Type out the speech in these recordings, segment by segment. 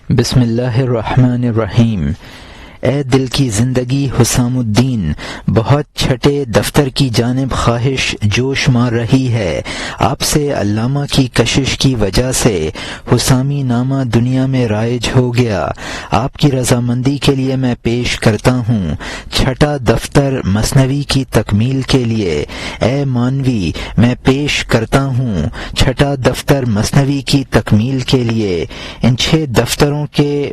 بسم اللہ الرحمن الرحیم۔ اے دل کی زندگی حسام الدین، بہت چھٹے دفتر کی جانب خواہش جوش مار رہی ہے۔ آپ سے علامہ کی کشش کی وجہ سے حسامی نامہ دنیا میں رائج ہو گیا۔ آپ کی رضامندی کے لیے میں پیش کرتا ہوں چھٹا دفتر مثنوی کی تکمیل کے لیے۔ اے مانوی، میں پیش کرتا ہوں چھٹا دفتر مثنوی کی تکمیل کے لیے۔ ان 6 دفتروں کے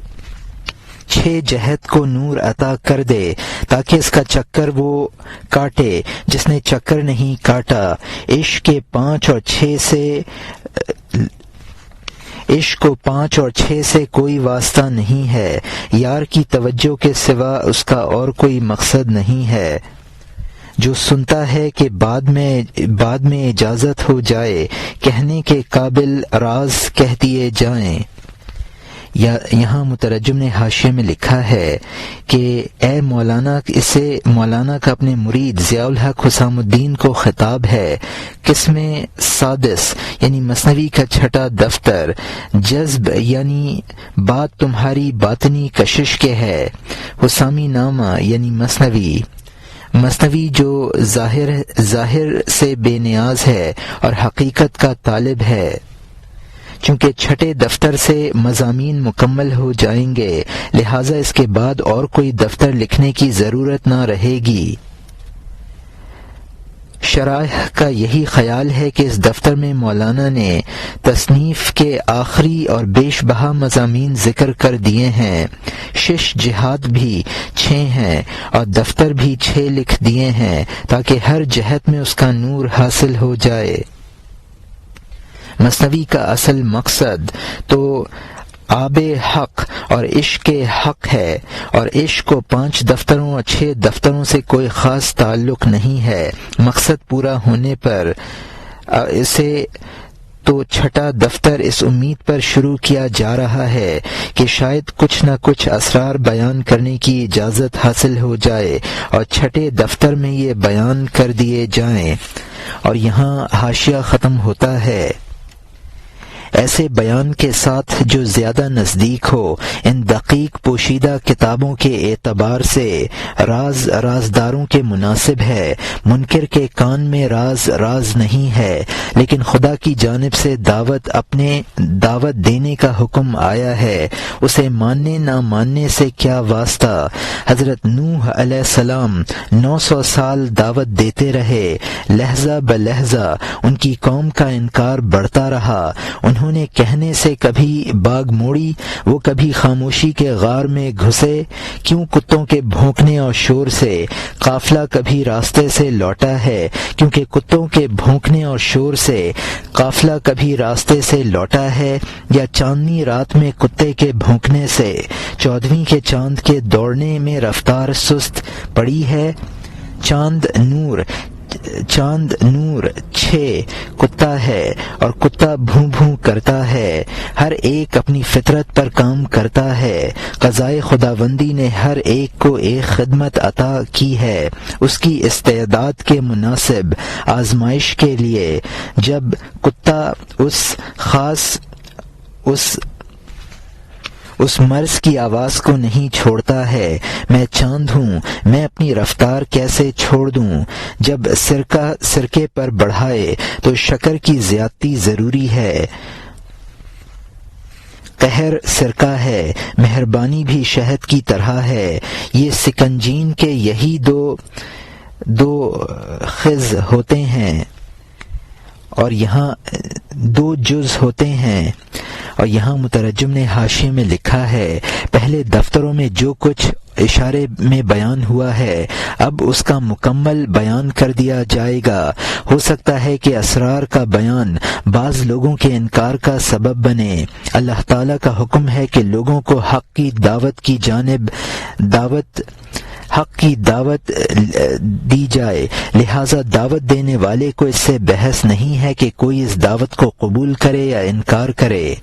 6 جہت کو نور عطا کر دے تاکہ اس کا چکر وہ کاٹے جس نے چکر نہیں کاٹا۔ عشق کے 5 اور 6 سے عشق کو 5 اور 6 سے کوئی واسطہ نہیں ہے۔ یار کی توجہ کے سوا اس کا اور کوئی مقصد نہیں ہے۔ جو سنتا ہے کہ بعد میں اجازت ہو جائے کہنے کے قابل راز کہہ دیے جائیں۔ یہاں مترجم نے حاشیے میں لکھا ہے کہ اے مولانا، اسے مولانا کا اپنے مرید ضیاء الحق حسام الدین کو خطاب ہے۔ قسم سادس یعنی مثنوی کا چھٹا دفتر جذب یعنی بات تمہاری باطنی کشش کے ہے۔ حسامی نامہ یعنی مثنوی جو ظاہر سے بے نیاز ہے اور حقیقت کا طالب ہے۔ چونکہ چھٹے دفتر سے مضامین مکمل ہو جائیں گے، لہٰذا اس کے بعد اور کوئی دفتر لکھنے کی ضرورت نہ رہے گی۔ شرائح کا یہی خیال ہے کہ اس دفتر میں مولانا نے تصنیف کے آخری اور بیش بہا مضامین ذکر کر دیے ہیں۔ 6 جہات بھی 6 ہیں اور دفتر بھی 6 لکھ دیے ہیں تاکہ ہر جہت میں اس کا نور حاصل ہو جائے۔ مثنوی کا اصل مقصد تو آب حق اور عشق حق ہے، اور عشق کو 5 دفتروں اور 6 دفتروں سے کوئی خاص تعلق نہیں ہے۔ مقصد پورا ہونے پر اسے تو چھٹا دفتر اس امید پر شروع کیا جا رہا ہے کہ شاید کچھ نہ کچھ اسرار بیان کرنے کی اجازت حاصل ہو جائے اور چھٹے دفتر میں یہ بیان کر دیے جائیں۔ اور یہاں حاشیہ ختم ہوتا ہے۔ ایسے بیان کے ساتھ جو زیادہ نزدیک ہو، ان دقیق پوشیدہ کتابوں کے اعتبار سے رازداروں کے مناسب ہے۔ منکر کے کان میں راز نہیں ہے، لیکن خدا کی جانب سے دعوت دینے کا حکم آیا ہے۔ اسے ماننے نہ ماننے سے کیا واسطہ۔ حضرت نوح علیہ السلام 900 سال دعوت دیتے رہے، لہجہ بلہجہ ان کی قوم کا انکار بڑھتا رہا۔ انہوں نے کہنے سے کبھی باغ موڑی، وہ کبھی خاموشی کے غار میں گھسے۔ کیوں کتوں کے بھونکنے اور شور سے قافلہ کبھی راستے سے لوٹا ہے، کیونکہ کتوں کے بھونکنے اور شور سے قافلہ کبھی راستے سے لوٹا ہے، یا چاندنی رات میں کتے کے بھونکنے سے 14ویں کے چاند کے دوڑنے میں رفتار سست پڑی ہے۔ چاند نور 6 کتا ہے اور کتا بھوں بھوں کرتا ہے۔ ہر ایک اپنی فطرت پر کام کرتا ہے۔ قضائے خداوندی نے ہر ایک کو ایک خدمت عطا کی ہے، اس کی استعداد کے مناسب آزمائش کے لیے۔ جب کتا اس مرض کی آواز کو نہیں چھوڑتا ہے، میں چاند ہوں، میں اپنی رفتار کیسے چھوڑ دوں۔ جب سرکے پر بڑھائے تو شکر کی زیادتی ضروری ہے۔ قہر سرکہ ہے، مہربانی بھی شہد کی طرح ہے۔ یہ سکنجین کے یہی دو خز ہوتے ہیں اور یہاں 2 جز ہوتے ہیں۔ اور یہاں مترجم نے حاشیے میں لکھا ہے، پہلے دفتروں میں جو کچھ اشارے میں بیان ہوا ہے اب اس کا مکمل بیان کر دیا جائے گا۔ ہو سکتا ہے کہ اسرار کا بیان بعض لوگوں کے انکار کا سبب بنے۔ اللہ تعالیٰ کا حکم ہے کہ لوگوں کو حق کی دعوت دی جائے، لہٰذا دعوت دینے والے کو اس سے بحث نہیں ہے کہ کوئی اس دعوت کو قبول کرے یا انکار کرے۔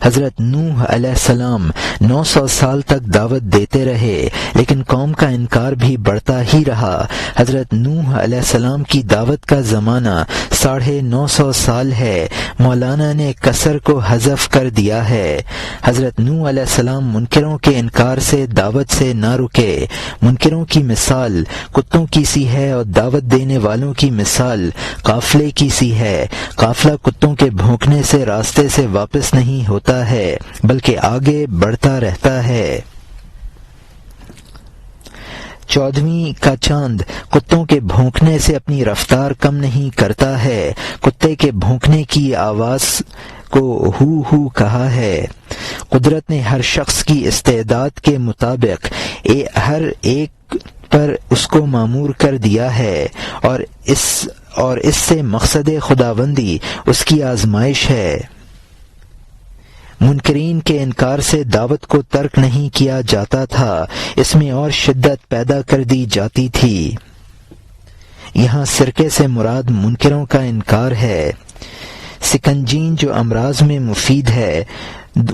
حضرت نوح علیہ السلام 900 سال تک دعوت دیتے رہے، لیکن قوم کا انکار بھی بڑھتا ہی رہا۔ حضرت نوح علیہ السلام کی دعوت کا زمانہ 950 سال ہے۔ مولانا نے کسر کو حذف کر دیا ہے۔ حضرت نوح علیہ السلام منکروں کے انکار سے دعوت سے نہ رکے۔ منکروں کی مثال کتوں کی سی ہے اور دعوت دینے والوں کی مثال قافلے کی سی ہے۔ قافلہ کتوں کے بھونکنے سے راستے سے واپس نہیں ہوتا ہے بلکہ آگے بڑھتا رہتا ہے۔ 14ویں کا چاند کتوں کے بھونکنے سے اپنی رفتار کم نہیں کرتا ہے۔ کتے کے بھونکنے کی آواز کو ہو کہا ہے۔ قدرت نے ہر شخص کی استعداد کے مطابق ہر ایک پر اس کو مامور کر دیا ہے، اور اس سے مقصد خداوندی اس کی آزمائش ہے۔ منکرین کے انکار سے دعوت کو ترک نہیں کیا جاتا تھا، اس میں اور شدت پیدا کر دی جاتی تھی۔ یہاں سرکے سے مراد منکروں کا انکار ہے۔ سکنجین جو امراض میں مفید ہے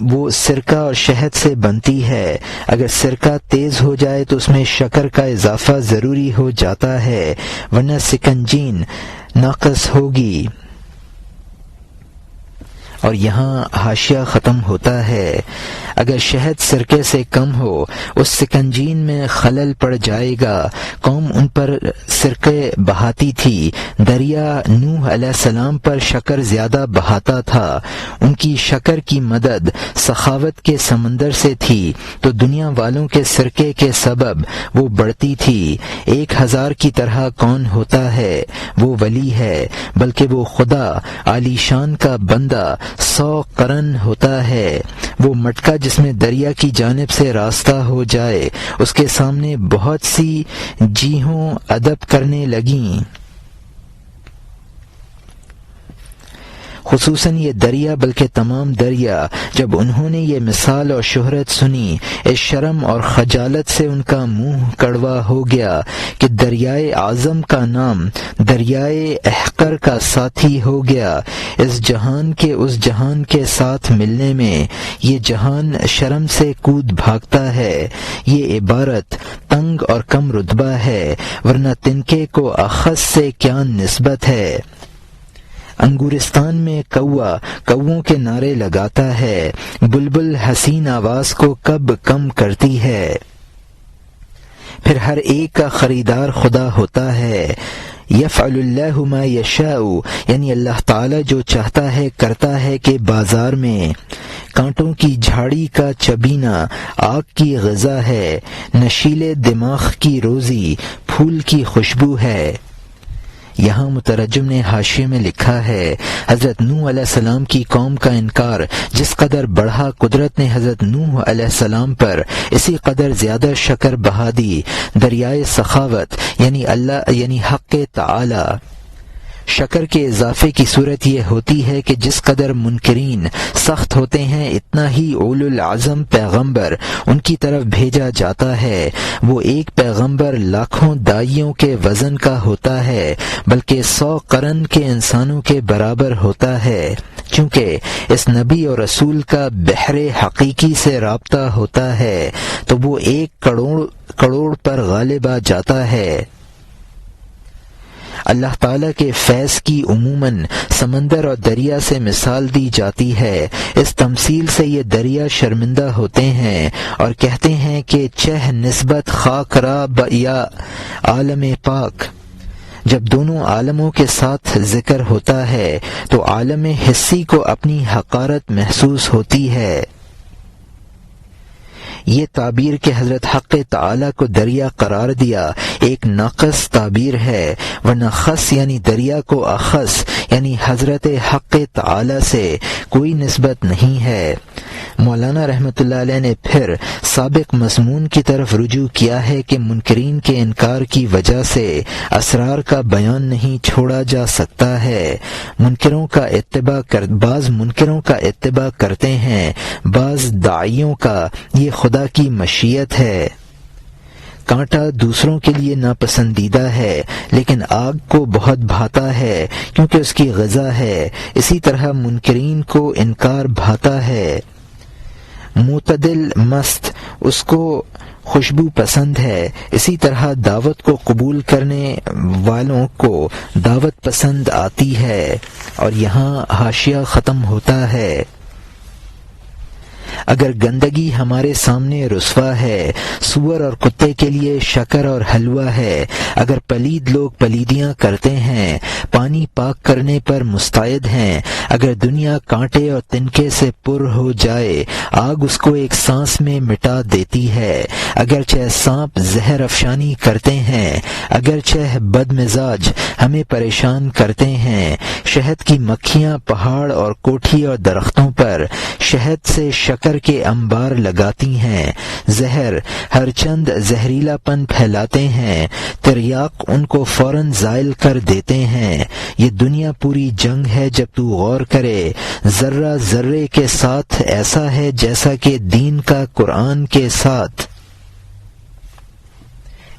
وہ سرکہ اور شہد سے بنتی ہے۔ اگر سرکہ تیز ہو جائے تو اس میں شکر کا اضافہ ضروری ہو جاتا ہے، ورنہ سکنجین ناقص ہوگی۔ اور یہاں حاشیہ ختم ہوتا ہے۔ اگر شہد سرکے سے کم ہو اس سکنجین میں خلل پڑ جائے گا۔ قوم ان پر سرکے بہاتی تھی، دریا نوح علیہ السلام پر شکر زیادہ بہاتا تھا۔ ان کی شکر کی مدد سخاوت کے سمندر سے تھی تو دنیا والوں کے سرکے کے سبب وہ بڑھتی تھی۔ 1000 کی طرح کون ہوتا ہے؟ وہ ولی ہے، بلکہ وہ خدا عالی شان کا بندہ 100 قرن ہوتا ہے۔ وہ مٹکا جس میں دریا کی جانب سے راستہ ہو جائے، اس کے سامنے بہت سی جیہوں ادب کرنے لگیں۔ خصوصاً یہ دریا بلکہ تمام دریا جب انہوں نے یہ مثال اور شہرت سنی، اس شرم اور خجالت سے ان کا منہ کڑوا ہو گیا کہ دریائے اعظم کا نام دریائے احقر کا ساتھی ہو گیا۔ اس جہان کے اس جہان کے ساتھ ملنے میں یہ جہان شرم سے کود بھاگتا ہے۔ یہ عبارت تنگ اور کم رتبہ ہے، ورنہ تنکے کو اخذ سے کیا نسبت ہے۔ انگورستان میں کووں کے نعرے لگاتا ہے، بلبل حسین آواز کو کب کم کرتی ہے۔ پھر ہر ایک کا خریدار خدا ہوتا ہے۔ یفعل اللہ ما یشاء، یعنی اللہ تعالی جو چاہتا ہے کرتا ہے کہ بازار میں کانٹوں کی جھاڑی کا چبینا آگ کی غذا ہے، نشیلے دماغ کی روزی پھول کی خوشبو ہے۔ یہاں مترجم نے حاشیے میں لکھا ہے، حضرت نوح علیہ السلام کی قوم کا انکار جس قدر بڑھا، قدرت نے حضرت نوح علیہ السلام پر اسی قدر زیادہ شکر بہا دی۔ دریائے سخاوت یعنی حق تعالی۔ شکر کے اضافے کی صورت یہ ہوتی ہے کہ جس قدر منکرین سخت ہوتے ہیں اتنا ہی اولو العزم پیغمبر ان کی طرف بھیجا جاتا ہے۔ وہ ایک پیغمبر لاکھوں داعیوں کے وزن کا ہوتا ہے، بلکہ 100 قرن کے انسانوں کے برابر ہوتا ہے، چونکہ اس نبی اور رسول کا بحر حقیقی سے رابطہ ہوتا ہے تو وہ 1 کروڑ پر غالب آ جاتا ہے۔ اللہ تعالیٰ کے فیض کی عموماً سمندر اور دریا سے مثال دی جاتی ہے۔ اس تمثیل سے یہ دریا شرمندہ ہوتے ہیں اور کہتے ہیں کہ چہ نسبت خاک را یا عالم پاک۔ جب دونوں عالموں کے ساتھ ذکر ہوتا ہے تو عالم حسی کو اپنی حقارت محسوس ہوتی ہے۔ یہ تعبیر کہ حضرت حق تعالی کو دریا قرار دیا ایک ناقص تعبیر ہے، ورنہ خص یعنی دریا کو اخص یعنی حضرت حق تعالی سے کوئی نسبت نہیں ہے۔ مولانا رحمۃ اللہ علیہ نے پھر سابق مضمون کی طرف رجوع کیا ہے کہ منکرین کے انکار کی وجہ سے اسرار کا بیان نہیں چھوڑا جا سکتا ہے۔ بعض منکروں کا اتباع کرتے ہیں، بعض داعیوں کا یہ خدا کی مشیت ہے۔ کانٹا دوسروں کے لیے ناپسندیدہ ہے لیکن آگ کو بہت بھاتا ہے کیونکہ اس کی غذا ہے، اسی طرح منکرین کو انکار بھاتا ہے۔ معتدل مست اس کو خوشبو پسند ہے، اسی طرح دعوت کو قبول کرنے والوں کو دعوت پسند آتی ہے۔ اور یہاں حاشیہ ختم ہوتا ہے۔ اگر گندگی ہمارے سامنے رسوا ہے، سور اور کتے کے لیے شکر اور حلوہ ہے، اگر پلید لوگ پلیدیاں کرتے ہیں، پانی پاک کرنے پر مستعد ہیں، اگر دنیا کانٹے اور تنکے سے پر ہو جائے، آگ اس کو ایک سانس میں مٹا دیتی ہے، اگرچہ سانپ زہر افشانی کرتے ہیں، اگرچہ بد مزاج ہمیں پریشان کرتے ہیں، شہد کی مکھیاں پہاڑ اور کوٹھی اور درختوں پر شہد سے شکر کے انبار لگاتی ہیں، زہر ہر چند زہریلا پن پھیلاتے ہیں، تریاق ان کو فوراً زائل کر دیتے ہیں۔ یہ دنیا پوری جنگ ہے، جب تو غور کرے، ذرہ ذرے کے ساتھ ایسا ہے جیسا کہ دین کا قرآن کے ساتھ،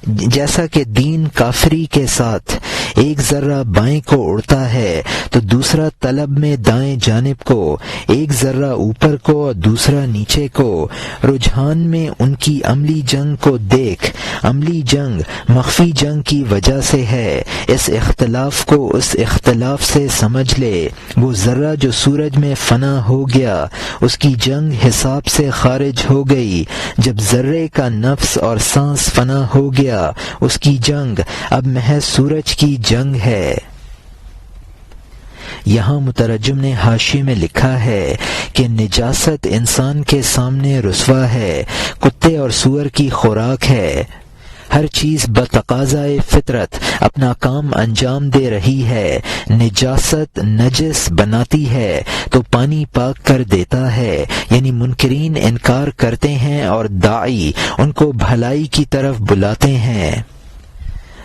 جیسا کہ دین کافری کے ساتھ۔ ایک ذرہ بائیں کو اڑتا ہے تو دوسرا طلب میں دائیں جانب کو، ایک ذرہ اوپر کو اور دوسرا نیچے کو۔ رجحان میں ان کی عملی جنگ کو دیکھ، عملی جنگ مخفی جنگ کی وجہ سے ہے، اس اختلاف کو اس اختلاف سے سمجھ لے۔ وہ ذرہ جو سورج میں فنا ہو گیا، اس کی جنگ حساب سے خارج ہو گئی۔ جب ذرے کا نفس اور سانس فنا ہو گیا، اس کی جنگ اب محض سورج کی جنگ ہے۔ یہاں مترجم نے حاشیے میں لکھا ہے کہ نجاست انسان کے سامنے رسوا ہے، کتے اور سور کی خوراک ہے، ہر چیز بتقاضائے فطرت اپنا کام انجام دے رہی ہے۔ نجاست نجس بناتی ہے تو پانی پاک کر دیتا ہے، یعنی منکرین انکار کرتے ہیں اور داعی ان کو بھلائی کی طرف بلاتے ہیں۔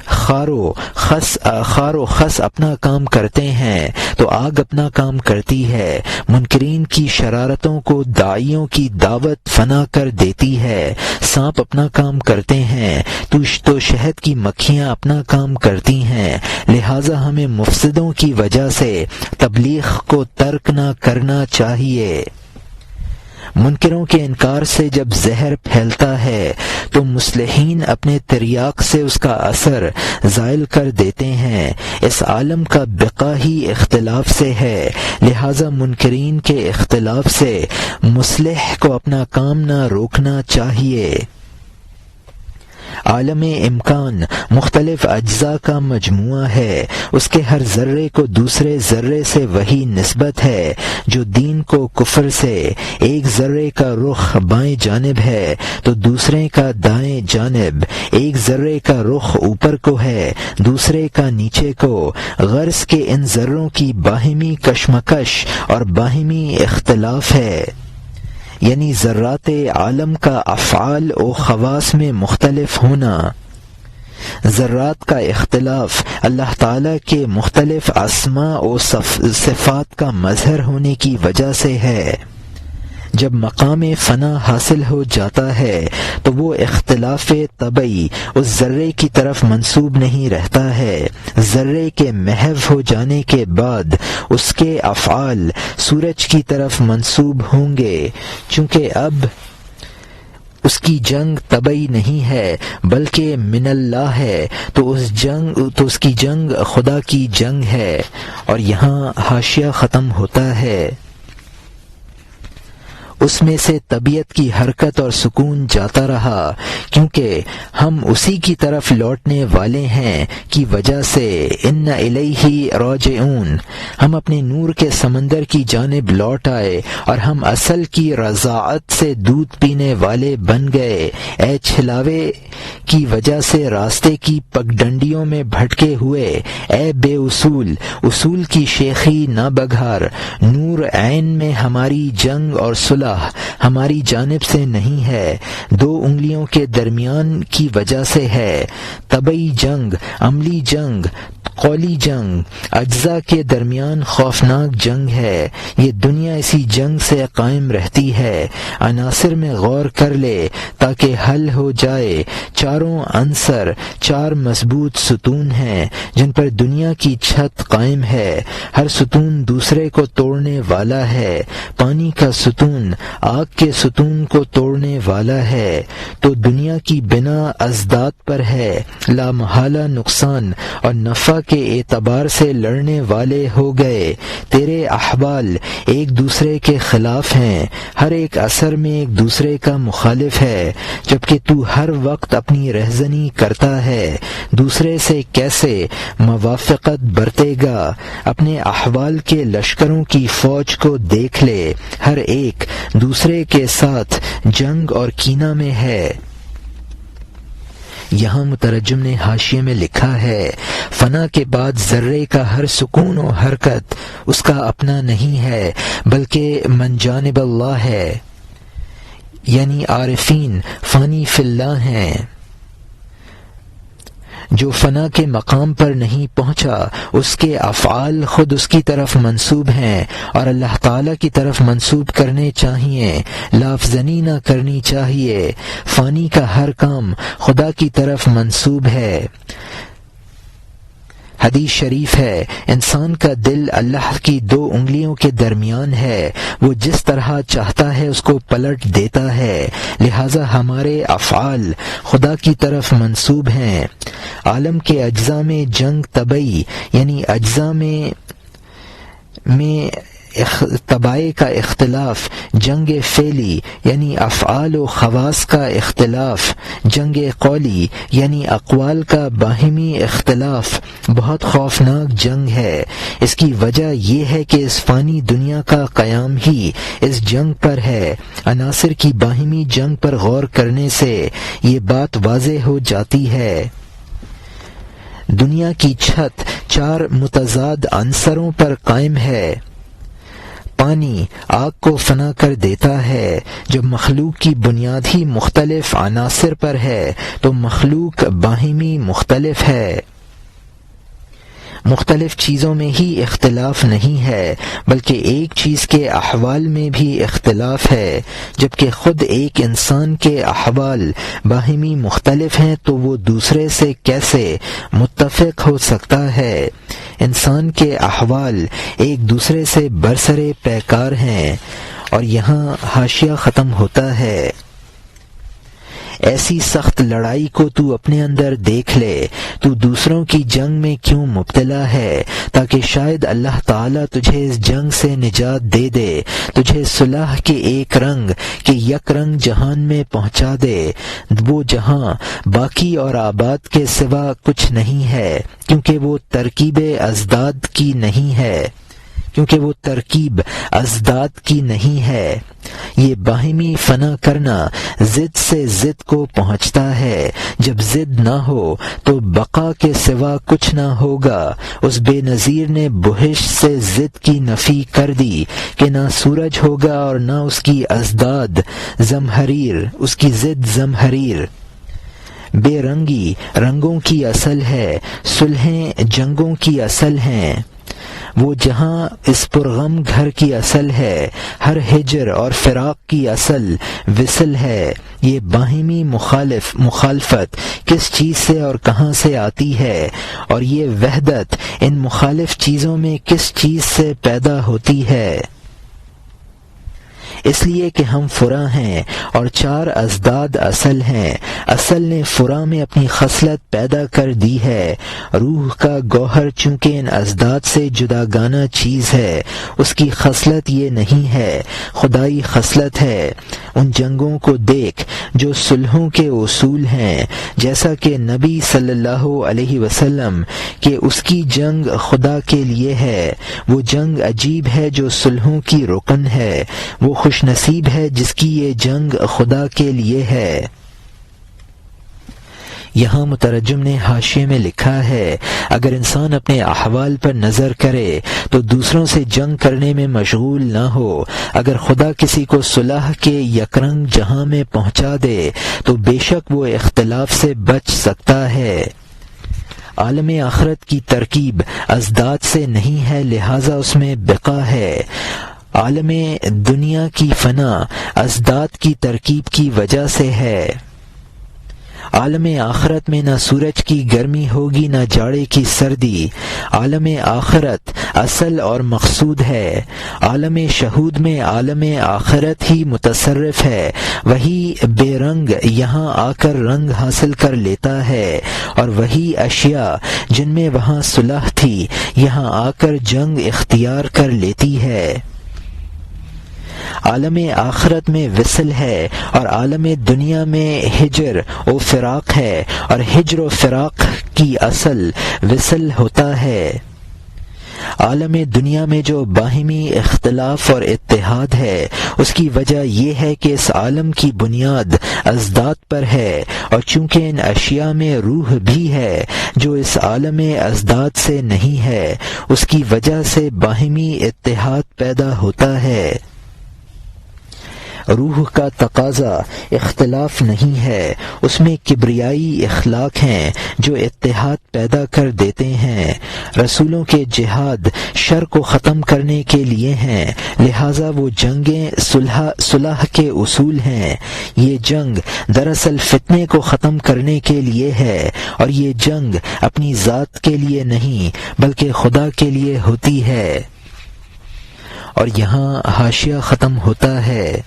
خار و خس اپنا کام کرتے ہیں تو آگ اپنا کام کرتی ہے۔ منکرین کی شرارتوں کو داعیوں کی دعوت فنا کر دیتی ہے۔ سانپ اپنا کام کرتے ہیں تو شہد کی مکھیاں اپنا کام کرتی ہیں۔ لہٰذا ہمیں مفسدوں کی وجہ سے تبلیغ کو ترک نہ کرنا چاہیے۔ منکروں کے انکار سے جب زہر پھیلتا ہے تو مصلحین اپنے تریاق سے اس کا اثر زائل کر دیتے ہیں۔ اس عالم کا بقا ہی اختلاف سے ہے، لہذا منکرین کے اختلاف سے مصلح کو اپنا کام نہ روکنا چاہیے۔ عالم امکان مختلف اجزاء کا مجموعہ ہے، اس کے ہر ذرے کو دوسرے ذرے سے وہی نسبت ہے جو دین کو کفر سے۔ ایک ذرے کا رخ بائیں جانب ہے تو دوسرے کا دائیں جانب، ایک ذرے کا رخ اوپر کو ہے دوسرے کا نیچے کو۔ غرض کے ان ذروں کی باہمی کشمکش اور باہمی اختلاف ہے، یعنی ذرات عالم کا افعال و خواص میں مختلف ہونا۔ ذرات کا اختلاف اللہ تعالیٰ کے مختلف اسماء و صفات کا مظہر ہونے کی وجہ سے ہے۔ جب مقام فنا حاصل ہو جاتا ہے تو وہ اختلاف طبعی اس ذرے کی طرف منسوب نہیں رہتا ہے۔ ذرے کے محو ہو جانے کے بعد اس کے افعال سورج کی طرف منسوب ہوں گے، چونکہ اب اس کی جنگ طبعی نہیں ہے بلکہ من اللہ ہے، تو اس کی جنگ خدا کی جنگ ہے۔ اور یہاں حاشیہ ختم ہوتا ہے۔ اس میں سے طبیعت کی حرکت اور سکون جاتا رہا، کیونکہ ہم اسی کی طرف لوٹنے والے ہیں کی وجہ سے ان الیہ راجعون، ہم اپنے نور کے سمندر کی جانب لوٹ آئے اور ہم اصل کی رضاعت سے دودھ پینے والے بن گئے۔ اے چھلاوے کی وجہ سے راستے کی پگڈنڈیوں میں بھٹکے ہوئے، اے بے اصول کی شیخی نہ بگھار، نور عین میں ہماری جنگ اور صلح ہماری جانب سے نہیں ہے، دو انگلیوں کے درمیان کی وجہ سے ہے۔ طبعی جنگ، عملی جنگ قولی جنگ اجزاء کے درمیان خوفناک جنگ ہے، یہ دنیا اسی جنگ سے قائم رہتی ہے۔ عناصر میں غور کر لے تاکہ حل ہو جائے۔ چاروں عنصر چار مضبوط ستون ہیں جن پر دنیا کی چھت قائم ہے، ہر ستون دوسرے کو توڑنے والا ہے۔ پانی کا ستون آگ کے ستون کو توڑنے والا ہے، تو دنیا کی بنا ازداد پر ہے، لا محالہ نقصان اور نفع کے اعتبار سے لڑنے والے ہو گئے۔ تیرے احوال ایک دوسرے کے خلاف ہیں، ہر ایک اثر میں ایک دوسرے کا مخالف ہے، جبکہ تو ہر وقت اپنی رہزنی کرتا ہے، دوسرے سے کیسے موافقت برتے گا؟ اپنے احوال کے لشکروں کی فوج کو دیکھ لے، ہر ایک دوسرے کے ساتھ جنگ اور کینہ میں ہے۔ یہاں مترجم نے حاشیے میں لکھا ہے، فنا کے بعد ذرے کا ہر سکون و حرکت اس کا اپنا نہیں ہے بلکہ من جانب اللہ ہے، یعنی عارفین فانی فی اللہ ہیں۔ جو فنا کے مقام پر نہیں پہنچا اس کے افعال خود اس کی طرف منسوب ہیں اور اللہ تعالی کی طرف منسوب کرنے چاہیے، لافزنی نہ کرنی چاہیے۔ فانی کا ہر کام خدا کی طرف منسوب ہے۔ حدیث شریف ہے، انسان کا دل اللہ کی دو انگلیوں کے درمیان ہے، وہ جس طرح چاہتا ہے اس کو پلٹ دیتا ہے، لہذا ہمارے افعال خدا کی طرف منسوب ہیں۔ عالم کے اجزاء میں جنگ طبعی یعنی اجزاء میں طبائع کا اختلاف، جنگ فعلی یعنی افعال و خواص کا اختلاف، جنگ قولی یعنی اقوال کا باہمی اختلاف بہت خوفناک جنگ ہے۔ اس کی وجہ یہ ہے کہ اس فانی دنیا کا قیام ہی اس جنگ پر ہے۔ عناصر کی باہمی جنگ پر غور کرنے سے یہ بات واضح ہو جاتی ہے۔ دنیا کی چھت چار متضاد عنصروں پر قائم ہے۔ پانی آگ کو فنا کر دیتا ہے۔ جب مخلوق کی بنیاد ہی مختلف عناصر پر ہے تو مخلوق باہمی مختلف ہے۔ مختلف چیزوں میں ہی اختلاف نہیں ہے بلکہ ایک چیز کے احوال میں بھی اختلاف ہے۔ جبکہ خود ایک انسان کے احوال باہمی مختلف ہیں تو وہ دوسرے سے کیسے متفق ہو سکتا ہے؟ انسان کے احوال ایک دوسرے سے برسرے پیکار ہیں۔ اور یہاں حاشیہ ختم ہوتا ہے۔ ایسی سخت لڑائی کو تو اپنے اندر دیکھ لے، تو دوسروں کی جنگ میں کیوں مبتلا ہے، تاکہ شاید اللہ تعالیٰ تجھے اس جنگ سے نجات دے دے، تجھے صلح کے ایک رنگ کے یک رنگ جہان میں پہنچا دے، وہ جہاں باقی اور آباد کے سوا کچھ نہیں ہے، کیونکہ وہ ترکیب ازداد کی نہیں ہے، یہ باہمی فنا کرنا ضد سے ضد کو پہنچتا ہے۔ جب ضد نہ ہو تو بقا کے سوا کچھ نہ ہوگا۔ اس بے نظیر نے بہش سے ضد کی نفی کر دی کہ نہ سورج ہوگا اور نہ اس کی ازداد زمہریر، اس کی ضد زمہریر۔ بے رنگی رنگوں کی اصل ہے، صلحیں جنگوں کی اصل ہیں۔ وہ جہاں اس پرغم گھر کی اصل ہے، ہر ہجر اور فراق کی اصل وصل ہے۔ یہ باہمی مخالفت کس چیز سے اور کہاں سے آتی ہے، اور یہ وحدت ان مخالف چیزوں میں کس چیز سے پیدا ہوتی ہے؟ اس لیے کہ ہم فرا ہیں اور چار ازداد اصل ہیں۔ اصل نے فرا میں اپنی خصلت پیدا کر دی ہے۔ روح کا گوہر چونکہ ان ازداد سے جداگانہ چیز ہے، اس کی خصلت یہ نہیں ہے، خدائی خصلت ہے۔ ان جنگوں کو دیکھ جو صلحوں کے اصول ہیں، جیسا کہ نبی صلی اللہ علیہ وسلم کہ اس کی جنگ خدا کے لیے ہے، وہ جنگ عجیب ہے جو صلحوں کی رکن ہے، وہ خوش نصیب ہے جس کی یہ جنگ خدا کے لیے ہے۔ یہاں مترجم نے حاشیے میں لکھا ہے، اگر انسان اپنے احوال پر نظر کرے تو دوسروں سے جنگ کرنے میں مشغول نہ ہو۔ اگر خدا کسی کو صلح کے یکرنگ جہاں میں پہنچا دے تو بے شک وہ اختلاف سے بچ سکتا ہے۔ عالم آخرت کی ترکیب ازداد سے نہیں ہے، لہذا اس میں بقا ہے۔ عالم دنیا کی فنا ازداد کی ترکیب کی وجہ سے ہے۔ عالم آخرت میں نہ سورج کی گرمی ہوگی نہ جاڑے کی سردی۔ عالم آخرت اصل اور مقصود ہے۔ عالم شہود میں عالم آخرت ہی متصرف ہے، وہی بے رنگ یہاں آ کر رنگ حاصل کر لیتا ہے، اور وہی اشیاء جن میں وہاں صلح تھی یہاں آ کر جنگ اختیار کر لیتی ہے۔ عالم آخرت میں وصل ہے اور عالم دنیا میں ہجر و فراق ہے، اور ہجر و فراق کی اصل وصل ہوتا ہے۔ عالم دنیا میں جو باہمی اختلاف اور اتحاد ہے اس کی وجہ یہ ہے کہ اس عالم کی بنیاد ازداد پر ہے، اور چونکہ ان اشیاء میں روح بھی ہے جو اس عالم ازداد سے نہیں ہے، اس کی وجہ سے باہمی اتحاد پیدا ہوتا ہے۔ روح کا تقاضا اختلاف نہیں ہے، اس میں کبریائی اخلاق ہیں جو اتحاد پیدا کر دیتے ہیں۔ رسولوں کے جہاد شر کو ختم کرنے کے لیے ہیں، لہذا وہ جنگیں صلح کے اصول ہیں۔ یہ جنگ دراصل فتنے کو ختم کرنے کے لیے ہے، اور یہ جنگ اپنی ذات کے لیے نہیں بلکہ خدا کے لیے ہوتی ہے۔ اور یہاں حاشیہ ختم ہوتا ہے۔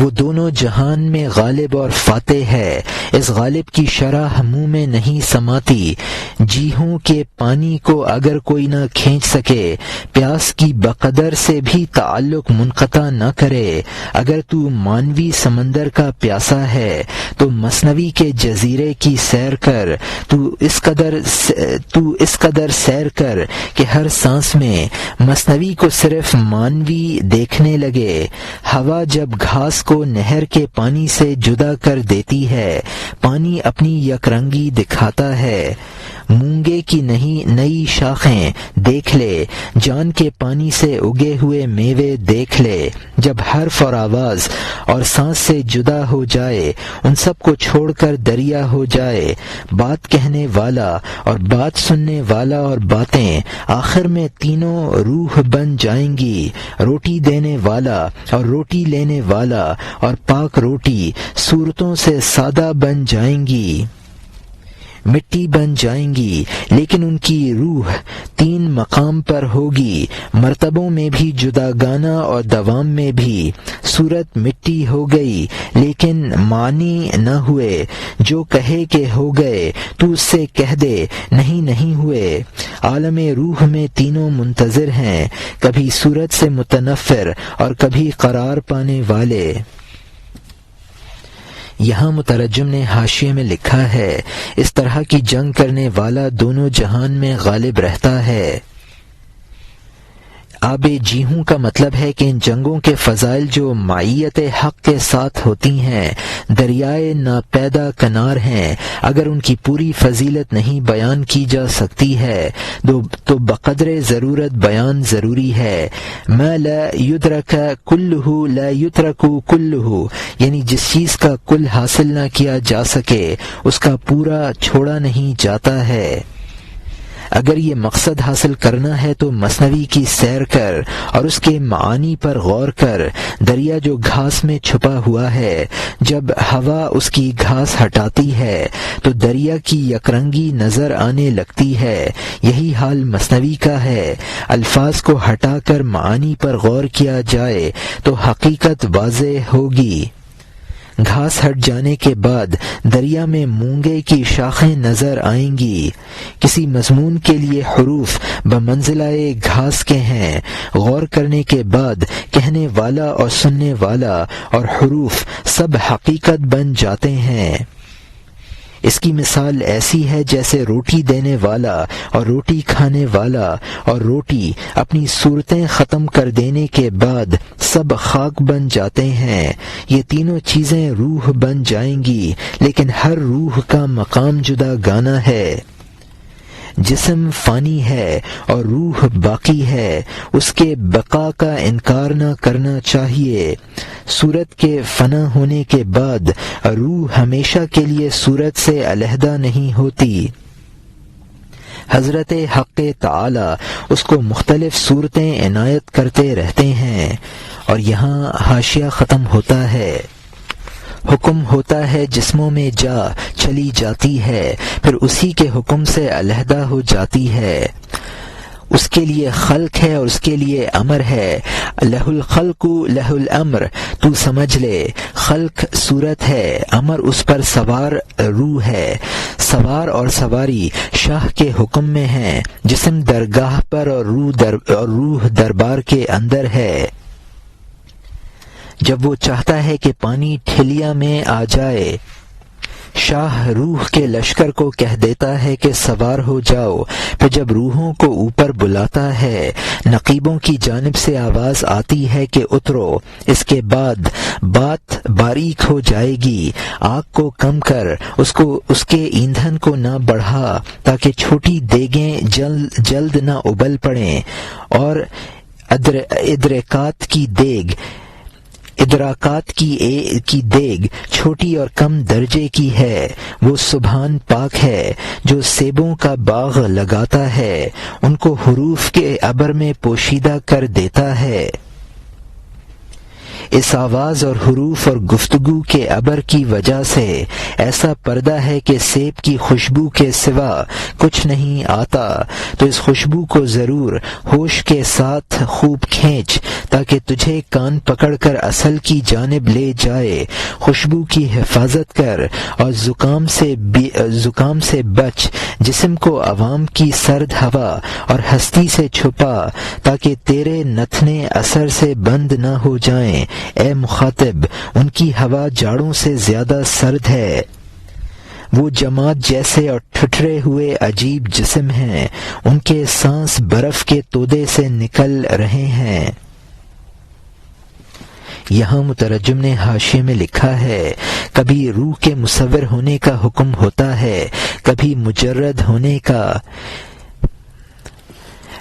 وہ دونوں جہان میں غالب اور فاتح ہے، اس غالب کی شرح منہ میں نہیں سماتی۔ جیہوں کے پانی کو اگر کوئی نہ کھینچ سکے، پیاس کی بقدر سے بھی تعلق منقطع نہ کرے۔ اگر تو مانوی سمندر کا پیاسا ہے تو مثنوی کے جزیرے کی سیر کر، تو اس قدر سیر کر کہ ہر سانس میں مثنوی کو صرف مانوی دیکھنے لگے۔ ہوا جب گھاس کو نہر کے پانی سے جدا کر دیتی ہے، پانی اپنی یک رنگی دکھاتا ہے۔ مونگے کی نئی شاخیں دیکھ لے، جان کے پانی سے اگے ہوئے میوے دیکھ لے۔ جب حرف اور آواز اور سانس سے جدا ہو جائے، ان سب کو چھوڑ کر دریا ہو جائے، بات کہنے والا اور بات سننے والا اور باتیں آخر میں تینوں روح بن جائیں گی۔ روٹی دینے والا اور روٹی لینے والا اور پاک روٹی صورتوں سے سادہ بن جائیں گی، مٹی بن جائیں گی، لیکن ان کی روح تین مقام پر ہوگی، مرتبوں میں بھی جداگانہ اور دوام میں بھی۔ صورت مٹی ہو گئی لیکن معنی نہ ہوئے، جو کہے کہ ہو گئے تو اس سے کہہ دے نہیں ہوئے۔ عالم روح میں تینوں منتظر ہیں، کبھی صورت سے متنفر اور کبھی قرار پانے والے۔ یہاں مترجم نے حاشیے میں لکھا ہے، اس طرح کی جنگ کرنے والا دونوں جہان میں غالب رہتا ہے۔ آب جیہوں کا مطلب ہے کہ ان جنگوں کے فضائل جو معیت حق کے ساتھ ہوتی ہیں دریائے ناپیدا کنار ہیں، اگر ان کی پوری فضیلت نہیں بیان کی جا سکتی ہے تو بقدر ضرورت بیان ضروری ہے۔ ما لا یدرک کلہ لا یترک کلہ، یعنی جس چیز کا کل حاصل نہ کیا جا سکے اس کا پورا چھوڑا نہیں جاتا ہے۔ اگر یہ مقصد حاصل کرنا ہے تو مثنوی کی سیر کر اور اس کے معانی پر غور کر۔ دریا جو گھاس میں چھپا ہوا ہے، جب ہوا اس کی گھاس ہٹاتی ہے تو دریا کی یکرنگی نظر آنے لگتی ہے، یہی حال مثنوی کا ہے۔ الفاظ کو ہٹا کر معانی پر غور کیا جائے تو حقیقت واضح ہوگی۔ گھاس ہٹ جانے کے بعد دریا میں مونگے کی شاخیں نظر آئیں گی۔ کسی مضمون کے لیے حروف بمنزلہ گھاس کے ہیں، غور کرنے کے بعد کہنے والا اور سننے والا اور حروف سب حقیقت بن جاتے ہیں۔ اس کی مثال ایسی ہے جیسے روٹی دینے والا اور روٹی کھانے والا اور روٹی اپنی صورتیں ختم کر دینے کے بعد سب خاک بن جاتے ہیں۔ یہ تینوں چیزیں روح بن جائیں گی، لیکن ہر روح کا مقام جدا گانا ہے۔ جسم فانی ہے اور روح باقی ہے، اس کے بقا کا انکار نہ کرنا چاہیے۔ صورت کے فنا ہونے کے بعد روح ہمیشہ کے لیے صورت سے علیحدہ نہیں ہوتی۔ حضرت حق تعالی اس کو مختلف صورتیں عنایت کرتے رہتے ہیں۔ اور یہاں حاشیہ ختم ہوتا ہے۔ حکم ہوتا ہے جسموں میں جا چلی جاتی ہے، پھر اسی کے حکم سے علیحدہ ہو جاتی ہے۔ اس کے لیے خلق ہے اور اس کے لیے امر ہے۔ لہ الخلق لہ الامر، تو سمجھ لے، خلق صورت ہے، امر اس پر سوار روح ہے۔ سوار اور سواری شاہ کے حکم میں ہیں، جسم درگاہ پر اور روح دربار کے اندر ہے۔ جب وہ چاہتا ہے کہ پانی ٹھلیا میں آ جائے، شاہ روح کے لشکر کو کہہ دیتا ہے کہ سوار ہو جاؤ، پھر جب روحوں کو اوپر بلاتا ہے، نقیبوں کی جانب سے آواز آتی ہے کہ اترو، اس کے بعد بات باریک ہو جائے گی، آگ کو کم کر، اس کے ایندھن کو نہ بڑھا تاکہ چھوٹی دیگیں جلد نہ ابل پڑیں، اور ادراکات کی دیگ چھوٹی اور کم درجے کی ہے۔ وہ سبحان پاک ہے جو سیبوں کا باغ لگاتا ہے، ان کو حروف کے ابر میں پوشیدہ کر دیتا ہے۔ اس آواز اور حروف اور گفتگو کے ابر کی وجہ سے ایسا پردہ ہے کہ سیب کی خوشبو کے سوا کچھ نہیں آتا، تو اس خوشبو کو ضرور ہوش کے ساتھ خوب کھینچ تاکہ تجھے کان پکڑ کر اصل کی جانب لے جائے۔ خوشبو کی حفاظت کر اور زکام سے بچ، جسم کو عوام کی سرد ہوا اور ہستی سے چھپا تاکہ تیرے نتنے اثر سے بند نہ ہو جائیں۔ اے مخاطب، ان کی ہوا جاڑوں سے زیادہ سرد ہے۔ وہ جماعت جیسے اور ٹھٹرے ہوئے عجیب جسم ہیں، ان کے سانس برف کے تودے سے نکل رہے ہیں۔ یہاں مترجم نے حاشیے میں لکھا ہے، کبھی روح کے مصور ہونے کا حکم ہوتا ہے، کبھی مجرد ہونے کا۔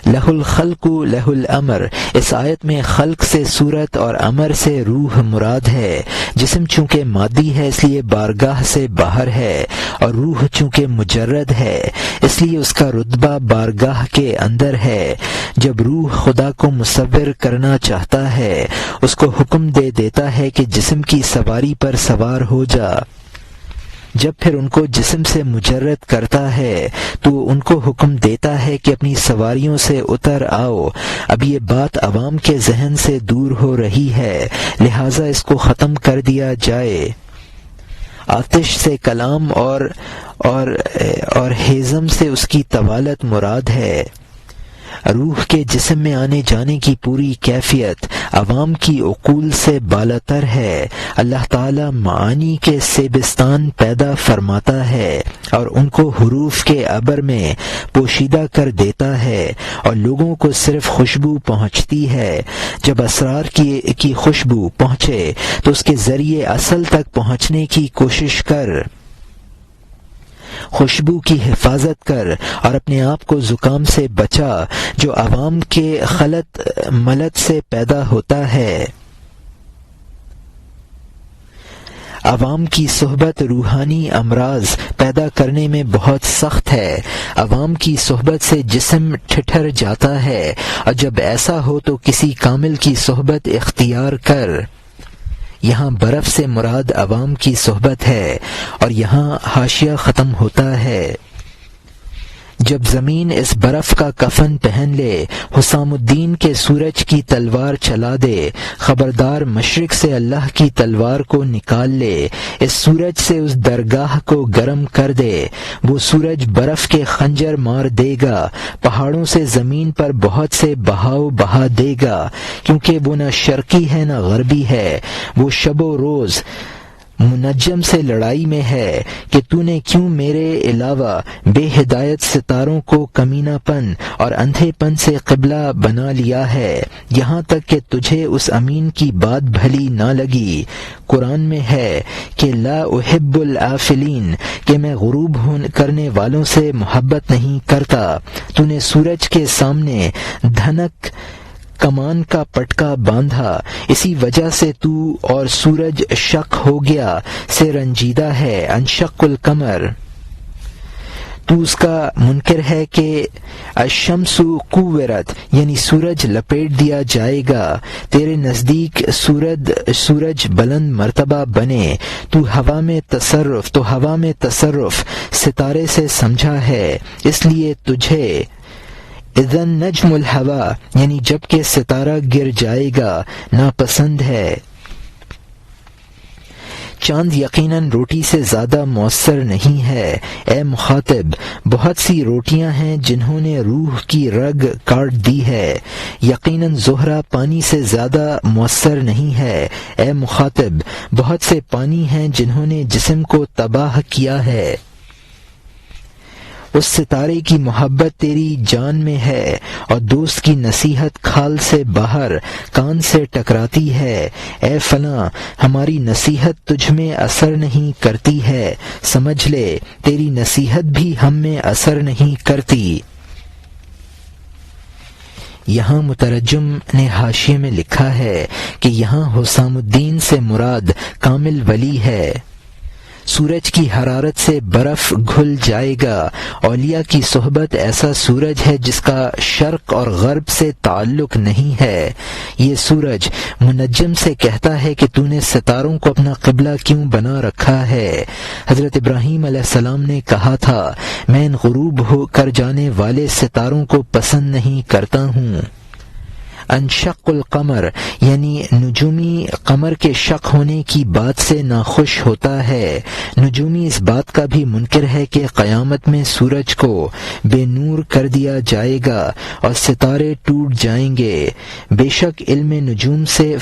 لہ الخلق لہ الامر، اس آیت میں خلق سے صورت اور امر سے روح مراد ہے۔ جسم چونکہ مادی ہے اس لیے بارگاہ سے باہر ہے، اور روح چونکہ مجرد ہے اس لیے اس کا رتبہ بارگاہ کے اندر ہے۔ جب روح خدا کو مصور کرنا چاہتا ہے، اس کو حکم دے دیتا ہے کہ جسم کی سواری پر سوار ہو جا۔ جب پھر ان کو جسم سے مجرد کرتا ہے تو ان کو حکم دیتا ہے کہ اپنی سواریوں سے اتر آؤ۔ اب یہ بات عوام کے ذہن سے دور ہو رہی ہے، لہٰذا اس کو ختم کر دیا جائے۔ آتش سے کلام اور ہیزم سے اس کی طوالت مراد ہے۔ روح کے جسم میں آنے جانے کی پوری کیفیت عوام کی عقول سے بالاتر ہے۔ اللہ تعالی معانی کے سیبستان پیدا فرماتا ہے اور ان کو حروف کے ابر میں پوشیدہ کر دیتا ہے، اور لوگوں کو صرف خوشبو پہنچتی ہے۔ جب اسرار کی خوشبو پہنچے تو اس کے ذریعے اصل تک پہنچنے کی کوشش کر۔ خوشبو کی حفاظت کر اور اپنے آپ کو زکام سے بچا جو عوام کے خلط ملت سے پیدا ہوتا ہے۔ عوام کی صحبت روحانی امراض پیدا کرنے میں بہت سخت ہے۔ عوام کی صحبت سے جسم ٹھٹر جاتا ہے، اور جب ایسا ہو تو کسی کامل کی صحبت اختیار کر۔ یہاں برف سے مراد عوام کی صحبت ہے، اور یہاں حاشیہ ختم ہوتا ہے۔ جب زمین اس برف کا کفن پہن لے، حسام الدین کے سورج کی تلوار چلا دے، خبردار مشرق سے اللہ کی تلوار کو نکال لے، اس سورج سے اس درگاہ کو گرم کر دے، وہ سورج برف کے خنجر مار دے گا، پہاڑوں سے زمین پر بہت سے بہاؤ بہا دے گا، کیونکہ وہ نہ شرقی ہے نہ غربی ہے، وہ شب و روز منجم سے لڑائی میں ہے کہ تو نے کیوں میرے علاوہ بے ہدایت ستاروں کو کمینہ پن اور اندھے پن سے قبلہ بنا لیا ہے، یہاں تک کہ تجھے اس امین کی بات بھلی نہ لگی۔ قرآن میں ہے کہ لا احب العافلین، کہ میں غروب کرنے والوں سے محبت نہیں کرتا۔ تو نے سورج کے سامنے دھنک کمان کا پٹکا باندھا، اسی وجہ سے تو اور سورج شق ہو گیا سے رنجیدہ ہے۔ انشق القمر، تو اس کا منکر ہے کہ الشمس کورت، یعنی سورج لپیٹ دیا جائے گا، تیرے نزدیک سورج بلند مرتبہ بنے، تو ہوا میں تصرف ستارے سے سمجھا ہے، اس لیے تجھے اذن نجم الہوا، یعنی جب کہ ستارہ گر جائے گا، ناپسند ہے۔ چاند یقیناً روٹی سے زیادہ مؤثر نہیں ہے۔ اے مخاطب، بہت سی روٹیاں ہیں جنہوں نے روح کی رگ کاٹ دی ہے، یقیناً زہرہ پانی سے زیادہ مؤثر نہیں ہے۔ اے مخاطب، بہت سے پانی ہیں جنہوں نے جسم کو تباہ کیا ہے۔ اس ستارے کی محبت تیری جان میں ہے اور دوست کی نصیحت کھال سے باہر کان سے ٹکراتی ہے۔ اے فلاں، ہماری نصیحت تجھ میں اثر نہیں کرتی ہے، سمجھ لے تیری نصیحت بھی ہم میں اثر نہیں کرتی۔ یہاں مترجم نے حاشیے میں لکھا ہے کہ یہاں حسام الدین سے مراد کامل ولی ہے۔ سورج کی حرارت سے برف گھل جائے گا۔ اولیاء کی صحبت ایسا سورج ہے جس کا شرق اور غرب سے تعلق نہیں ہے۔ یہ سورج منجم سے کہتا ہے کہ تو نے ستاروں کو اپنا قبلہ کیوں بنا رکھا ہے؟ حضرت ابراہیم علیہ السلام نے کہا تھا، میں ان غروب ہو کر جانے والے ستاروں کو پسند نہیں کرتا ہوں۔ انشق القمر، یعنی نجومی قمر کے شق ہونے کی بات سے ناخوش ہوتا ہے۔ نجومی اس بات کا بھی منکر ہے کہ قیامت میں سورج کو بے نور کر دیا جائے گا اور ستارے ٹوٹ جائیں گے۔ بے شک علم نجوم سے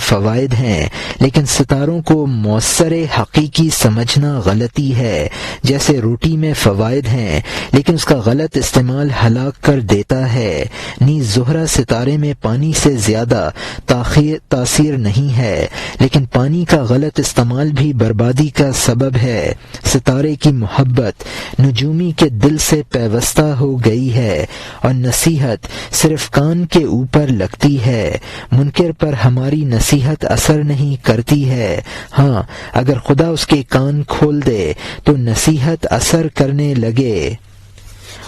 فوائد ہیں، لیکن ستاروں کو مؤثر حقیقی سمجھنا غلطی ہے۔ جیسے روٹی میں فوائد ہیں لیکن اس کا غلط استعمال ہلاک کر دیتا ہے، نیز زہرہ ستارے میں پانی سے زیادہ تاثیر نہیں ہے، لیکن پانی کا غلط استعمال بھی بربادی کا سبب ہے۔ ستارے کی محبت نجومی کے دل سے پیوستہ ہو گئی ہے اور نصیحت صرف کان کے اوپر لگتی ہے۔ منکر پر ہماری نصیحت اثر نہیں کرتی ہے، ہاں اگر خدا اس کے کان کھول دے تو نصیحت اثر کرنے لگے۔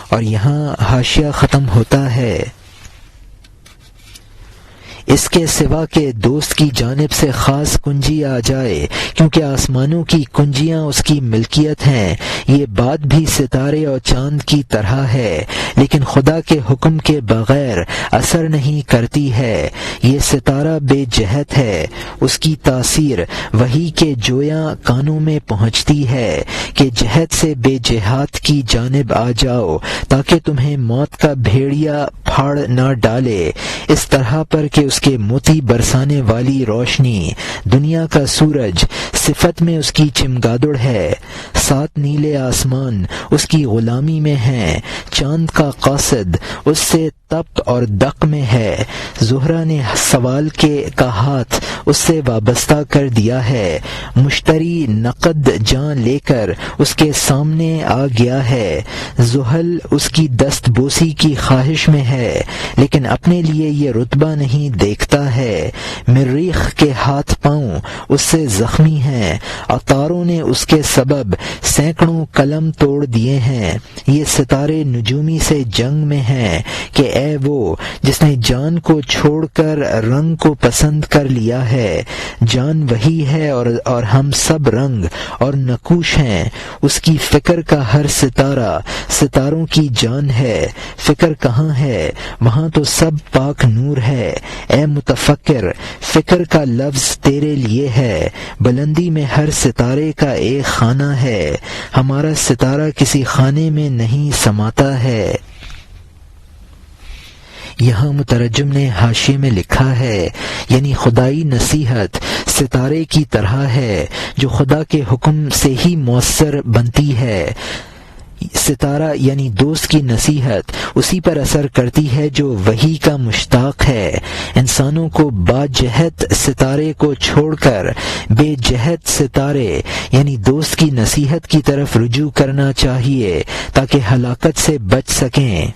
اور یہاں حاشیہ ختم ہوتا ہے۔ اس کے سوا کہ دوست کی جانب سے خاص کنجی آ جائے، کیونکہ آسمانوں کی کنجیاں اس کی ملکیت ہیں، یہ بات بھی ستارے اور چاند کی طرح ہے، لیکن خدا کے حکم کے بغیر اثر نہیں کرتی ہے۔ یہ ستارہ بے جہت ہے، اس کی تاثیر وحی کے جویاں کانوں میں پہنچتی ہے کہ جہت سے بے جہات کی جانب آ جاؤ تاکہ تمہیں موت کا بھیڑیا پھاڑ نہ ڈالے، اس طرح پر کہ اس کے موتی برسانے والی روشنی۔ دنیا کا سورج صفت میں اس کی چمگادڑ ہے، 7 نیلے آسمان اس کی غلامی میں ہیں، چاند کا قاصد اس سے تپ اور دق میں ہے، زہرہ نے سوال کا ہاتھ اس سے وابستہ کر دیا ہے، مشتری نقد جان لے کر اس کے سامنے آ گیا ہے، زحل اس کی دست بوسی کی خواہش میں ہے لیکن اپنے لیے یہ رتبہ نہیں دیکھتا ہے، مریخ کے ہاتھ پاؤں اس سے زخمی ہیں، عطاروں نے اس کے سبب سینکڑوں قلم توڑ دیے ہیں۔ یہ ستارے نجومی سے جنگ میں ہیں کہ اے وہ جس نے جان کو چھوڑ کر رنگ کو پسند کر لیا ہے، جان وہی ہے اور ہم سب رنگ اور نقوش ہیں، اس کی فکر کا ہر ستارہ ستاروں کی جان ہے، فکر کہاں ہے وہاں تو سب پاک نور ہے۔ اے متفکر، فکر کا لفظ تیرے لیے ہے، بلندی میں ہر ستارے کا ایک خانہ ہے، ہمارا ستارہ کسی خانے میں نہیں سماتا ہے۔ یہاں مترجم نے حاشیے میں لکھا ہے، یعنی خدائی نصیحت ستارے کی طرح ہے جو خدا کے حکم سے ہی مؤثر بنتی ہے۔ ستارہ یعنی دوست کی نصیحت اسی پر اثر کرتی ہے جو وحی کا مشتاق ہے۔ انسانوں کو با جہت ستارے کو چھوڑ کر بے جہت ستارے یعنی دوست کی نصیحت کی طرف رجوع کرنا چاہیے تاکہ ہلاکت سے بچ سکیں۔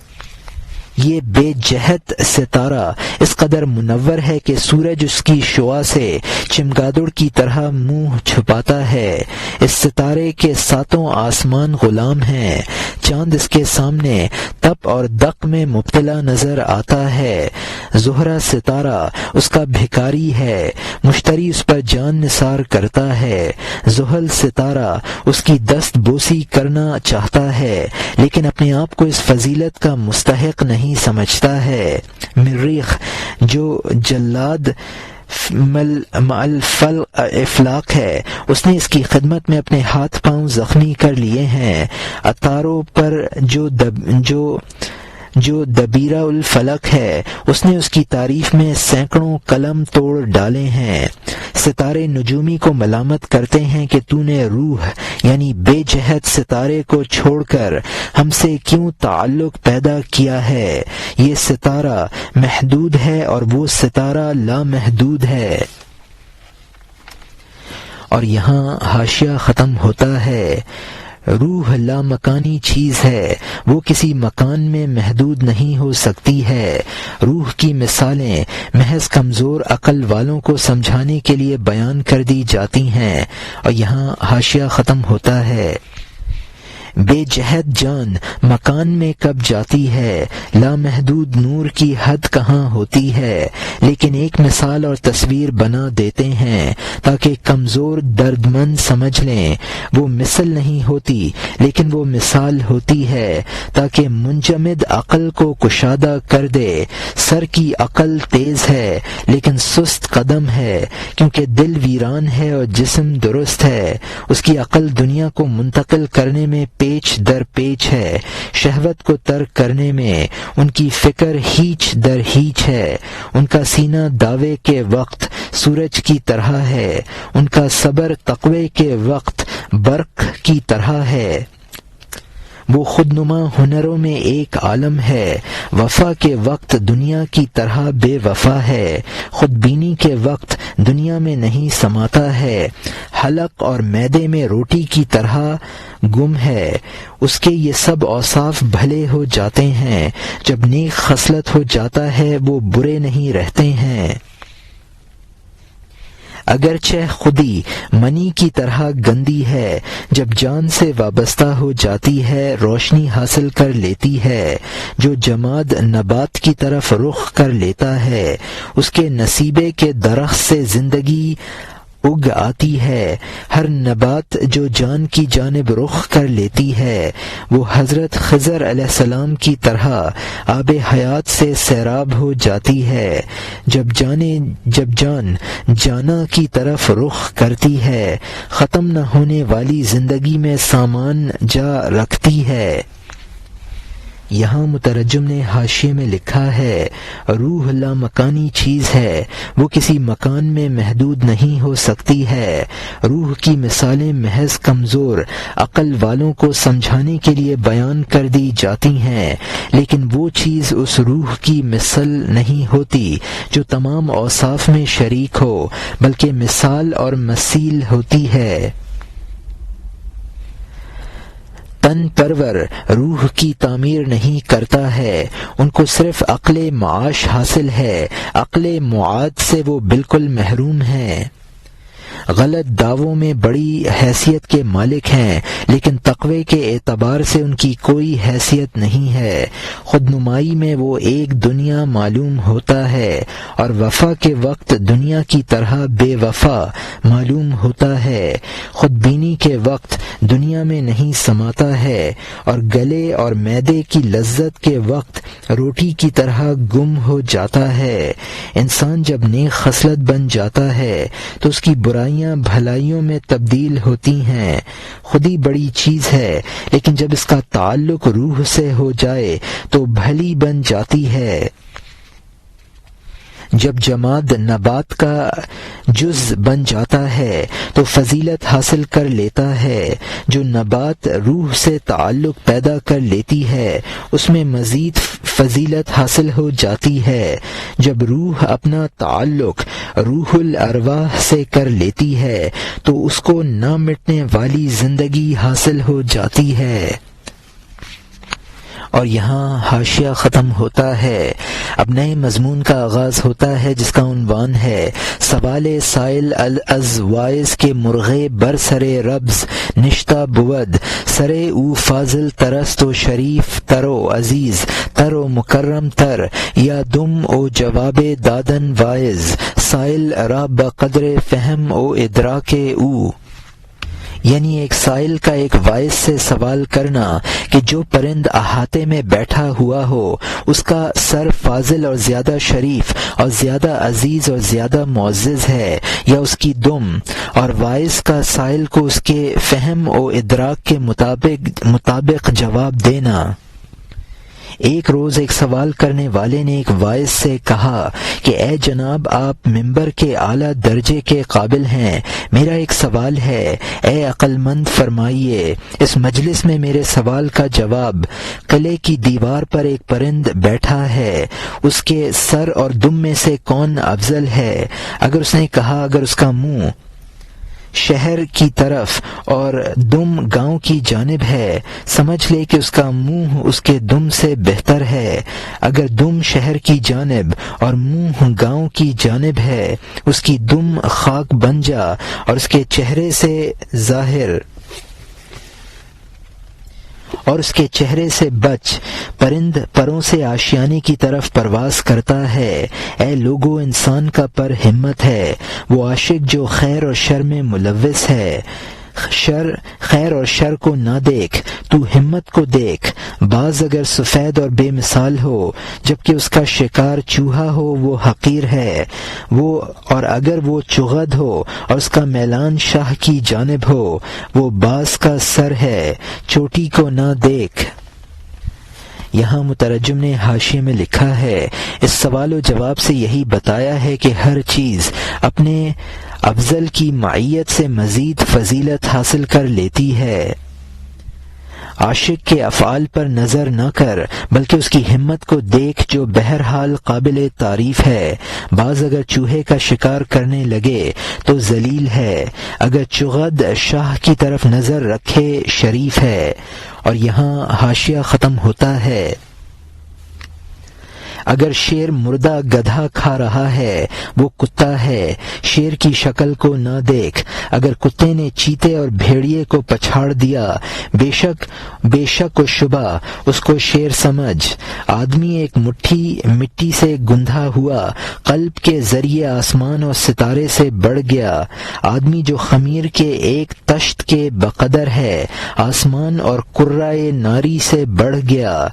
یہ بے جہت ستارہ اس قدر منور ہے کہ سورج اس کی شعاع سے چمگادڑ کی طرح منہ چھپاتا ہے۔ اس ستارے کے 7 آسمان غلام ہیں۔ چاند اس کے سامنے تپ اور دق میں مبتلا نظر آتا ہے۔ زہرہ ستارہ اس کا بھکاری ہے، مشتری اس پر جان نثار کرتا ہے۔ زحل ستارہ اس کی دست بوسی کرنا چاہتا ہے لیکن اپنے آپ کو اس فضیلت کا مستحق نہیں سمجھتا ہے۔ مریخ جو جلاد افلاق ہے، اس نے اس کی خدمت میں اپنے ہاتھ پاؤں زخمی کر لیے ہیں۔ اتاروں پر جو دبیرہ الفلک ہے، اس نے اس کی تعریف میں سینکڑوں قلم توڑ ڈالے ہیں۔ ستارے نجومی کو ملامت کرتے ہیں کہ تو نے روح یعنی بے جہت ستارے کو چھوڑ کر ہم سے کیوں تعلق پیدا کیا ہے۔ یہ ستارہ محدود ہے اور وہ ستارہ لامحدود ہے۔ اور یہاں حاشیہ ختم ہوتا ہے۔ روح لامکانی چیز ہے، وہ کسی مکان میں محدود نہیں ہو سکتی ہے۔ روح کی مثالیں محض کمزور عقل والوں کو سمجھانے کے لیے بیان کر دی جاتی ہیں۔ اور یہاں حاشیہ ختم ہوتا ہے۔ بے جہت جان مکان میں کب جاتی ہے، لامحدود نور کی حد کہاں ہوتی ہے، لیکن ایک مثال اور تصویر بنا دیتے ہیں تاکہ کمزور دردمند سمجھ لیں۔ وہ مثل نہیں ہوتی لیکن وہ مثال ہوتی ہے تاکہ منجمد عقل کو کشادہ کر دے۔ سر کی عقل تیز ہے لیکن سست قدم ہے، کیونکہ دل ویران ہے اور جسم درست ہے۔ اس کی عقل دنیا کو منتقل کرنے میں پیچ در پیچ ہے، شہوت کو ترک کرنے میں ان کی فکر ہیچ در ہیچ ہے۔ ان کا سینہ دعوے کے وقت سورج کی طرح ہے، ان کا صبر تقوی کے وقت برق کی طرح ہے۔ وہ خودنما ہنروں میں ایک عالم ہے، وفا کے وقت دنیا کی طرح بے وفا ہے، خود بینی کے وقت دنیا میں نہیں سماتا ہے، حلق اور میدے میں روٹی کی طرح گم ہے۔ اس کے یہ سب اوصاف بھلے ہو جاتے ہیں، جب نیک خصلت ہو جاتا ہے وہ برے نہیں رہتے ہیں۔ اگرچہ خودی منی کی طرح گندی ہے، جب جان سے وابستہ ہو جاتی ہے روشنی حاصل کر لیتی ہے۔ جو جماد نبات کی طرف رخ کر لیتا ہے، اس کے نصیبے کے درخت سے زندگی اگ آتی ہے۔ ہر نبات جو جان کی جانب رخ کر لیتی ہے وہ حضرت خضر علیہ السلام کی طرح آب حیات سے سیراب ہو جاتی ہے۔ جب جان جانا کی طرف رخ کرتی ہے، ختم نہ ہونے والی زندگی میں سامان جا رکھتی ہے۔ یہاں مترجم نے حاشیے میں لکھا ہے، روح لامکانی چیز ہے، وہ کسی مکان میں محدود نہیں ہو سکتی ہے۔ روح کی مثالیں محض کمزور عقل والوں کو سمجھانے کے لیے بیان کر دی جاتی ہیں، لیکن وہ چیز اس روح کی مثل نہیں ہوتی جو تمام اوصاف میں شریک ہو، بلکہ مثال اور مثیل ہوتی ہے۔ تن پرور روح کی تعمیر نہیں کرتا ہے، ان کو صرف عقل معاش حاصل ہے، عقل معاد سے وہ بالکل محروم ہیں۔ غلط دعووں میں بڑی حیثیت کے مالک ہیں، لیکن تقوی کے اعتبار سے ان کی کوئی حیثیت نہیں ہے۔ خود نمائی میں وہ ایک دنیا معلوم ہوتا ہے اور وفا کے وقت دنیا کی طرح بے وفا معلوم ہوتا ہے۔ خود بینی کے وقت دنیا میں نہیں سماتا ہے اور گلے اور معدے کی لذت کے وقت روٹی کی طرح گم ہو جاتا ہے۔ انسان جب نیک خصلت بن جاتا ہے تو اس کی برائیاں بھلائیوں میں تبدیل ہوتی ہیں۔ خودی بڑی چیز ہے، لیکن جب اس کا تعلق روح سے ہو جائے تو بھلی بن جاتی ہے۔ جب جماد نبات کا جز بن جاتا ہے تو فضیلت حاصل کر لیتا ہے. جو نبات روح سے تعلق پیدا کر لیتی ہے اس میں مزید فضیلت حاصل ہو جاتی ہے. جب روح اپنا تعلق روح الارواح سے کر لیتی ہے تو اس کو نہ مٹنے والی زندگی حاصل ہو جاتی ہے. اور یہاں حاشیہ ختم ہوتا ہے. اب نئے مضمون کا آغاز ہوتا ہے جس کا عنوان ہے سوال سائل از وائز کے مرغے بر سرے ربز نشتہ بود سرے او فاضل ترست و شریف تر و عزیز تر و مکرم تر یا دم او جواب دادن وائز سائل را بقدر فہم او ادراک او. یعنی ایک سائل کا ایک وائز سے سوال کرنا کہ جو پرند احاطے میں بیٹھا ہوا ہو اس کا سر فاضل اور زیادہ شریف اور زیادہ عزیز اور زیادہ معزز ہے یا اس کی دم، اور وائز کا سائل کو اس کے فہم و ادراک کے مطابق جواب دینا. ایک روز ایک سوال کرنے والے نے ایک وائز سے کہا کہ اے جناب، آپ ممبر کے اعلیٰ درجے کے قابل ہیں، میرا ایک سوال ہے، اے عقل مند فرمائیے. اس مجلس میں میرے سوال کا جواب. قلعے کی دیوار پر ایک پرند بیٹھا ہے، اس کے سر اور دم میں سے کون افضل ہے؟ اگر اس نے کہا اگر اس کا منہ شہر کی طرف اور دم گاؤں کی جانب ہے، سمجھ لے کہ اس کا منہ اس کے دم سے بہتر ہے. اگر دم شہر کی جانب اور منہ گاؤں کی جانب ہے، اس کی دم خاک بن جا اور اس کے چہرے سے ظاہر اور اس کے چہرے سے بچ. پرند پروں سے آشیانے کی طرف پرواز کرتا ہے. اے لوگو، انسان کا پر ہمت ہے، وہ عاشق جو خیر اور شر میں ملوث ہے. خیر اور شر کو نہ دیکھ، تو ہمت کو دیکھ. بعض اگر سفید اور بے مثال ہو جبکہ اس کا شکار چوہا ہو وہ حقیر ہے، اور اگر وہ چغد ہو اور اس کا میلان شاہ کی جانب ہو وہ باز کا سر ہے. چوٹی کو نہ دیکھ. یہاں مترجم نے حاشیے میں لکھا ہے اس سوال و جواب سے یہی بتایا ہے کہ ہر چیز اپنے افضل کی معیت سے مزید فضیلت حاصل کر لیتی ہے. عاشق کے افعال پر نظر نہ کر بلکہ اس کی ہمت کو دیکھ جو بہرحال قابل تعریف ہے. بعض اگر چوہے کا شکار کرنے لگے تو ذلیل ہے، اگر چغد شاہ کی طرف نظر رکھے شریف ہے. اور یہاں حاشیہ ختم ہوتا ہے. اگر شیر مردہ گدھا کھا رہا ہے وہ کتا ہے، شیر کی شکل کو نہ دیکھ. اگر کتے نے چیتے اور بھیڑیے کو پچھاڑ دیا بے شک و شبہ اس کو شیر سمجھ. آدمی ایک مٹی سے گندھا ہوا قلب کے ذریعے آسمان اور ستارے سے بڑھ گیا. آدمی جو خمیر کے ایک تشت کے بقدر ہے آسمان اور قرۂ ناری سے بڑھ گیا.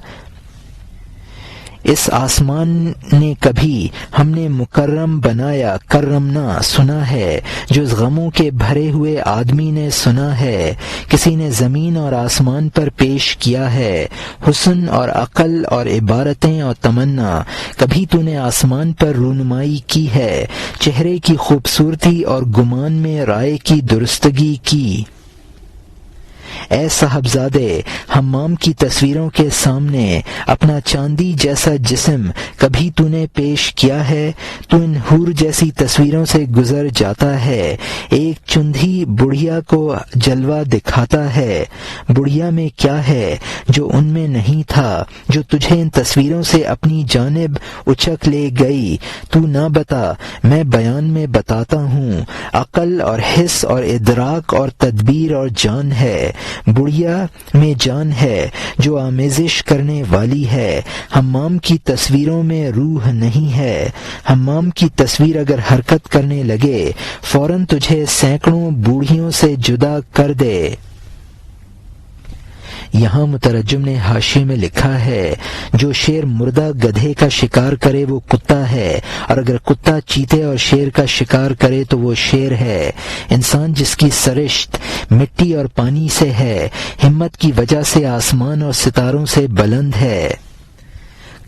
اس آسمان نے کبھی ہم نے مکرم بنایا کرمنا سنا ہے، جو اس غموں کے بھرے ہوئے آدمی نے سنا ہے. کسی نے زمین اور آسمان پر پیش کیا ہے حسن اور عقل اور عبارتیں اور تمنا. کبھی تو نے آسمان پر رونمائی کی ہے، چہرے کی خوبصورتی اور گمان میں رائے کی درستگی کی. اے صاحبزادے، حمام کی تصویروں کے سامنے اپنا چاندی جیسا جسم کبھی تو نے پیش کیا ہے؟ تو ان حور جیسی تصویروں سے گزر جاتا ہے. ایک چندھی بڑھیا کو جلوہ دکھاتا ہے. بڑھیا میں کیا ہے جو ان میں نہیں تھا، جو تجھے ان تصویروں سے اپنی جانب اچک لے گئی؟ تو نہ بتا، میں بیان میں بتاتا ہوں. عقل اور حس اور ادراک اور تدبیر اور جان ہے. بڑھیا میں جان ہے جو آمیزش کرنے والی ہے. حمام کی تصویروں میں روح نہیں ہے. حمام کی تصویر اگر حرکت کرنے لگے فوراً تجھے سینکڑوں بوڑھیوں سے جدا کر دے. یہاں مترجم نے حاشیے میں لکھا ہے جو شیر مردہ گدھے کا شکار کرے وہ کتا ہے، اور اگر کتا چیتے اور شیر کا شکار کرے تو وہ شیر ہے. انسان جس کی سرشت مٹی اور پانی سے ہے، ہمت کی وجہ سے آسمان اور ستاروں سے بلند ہے.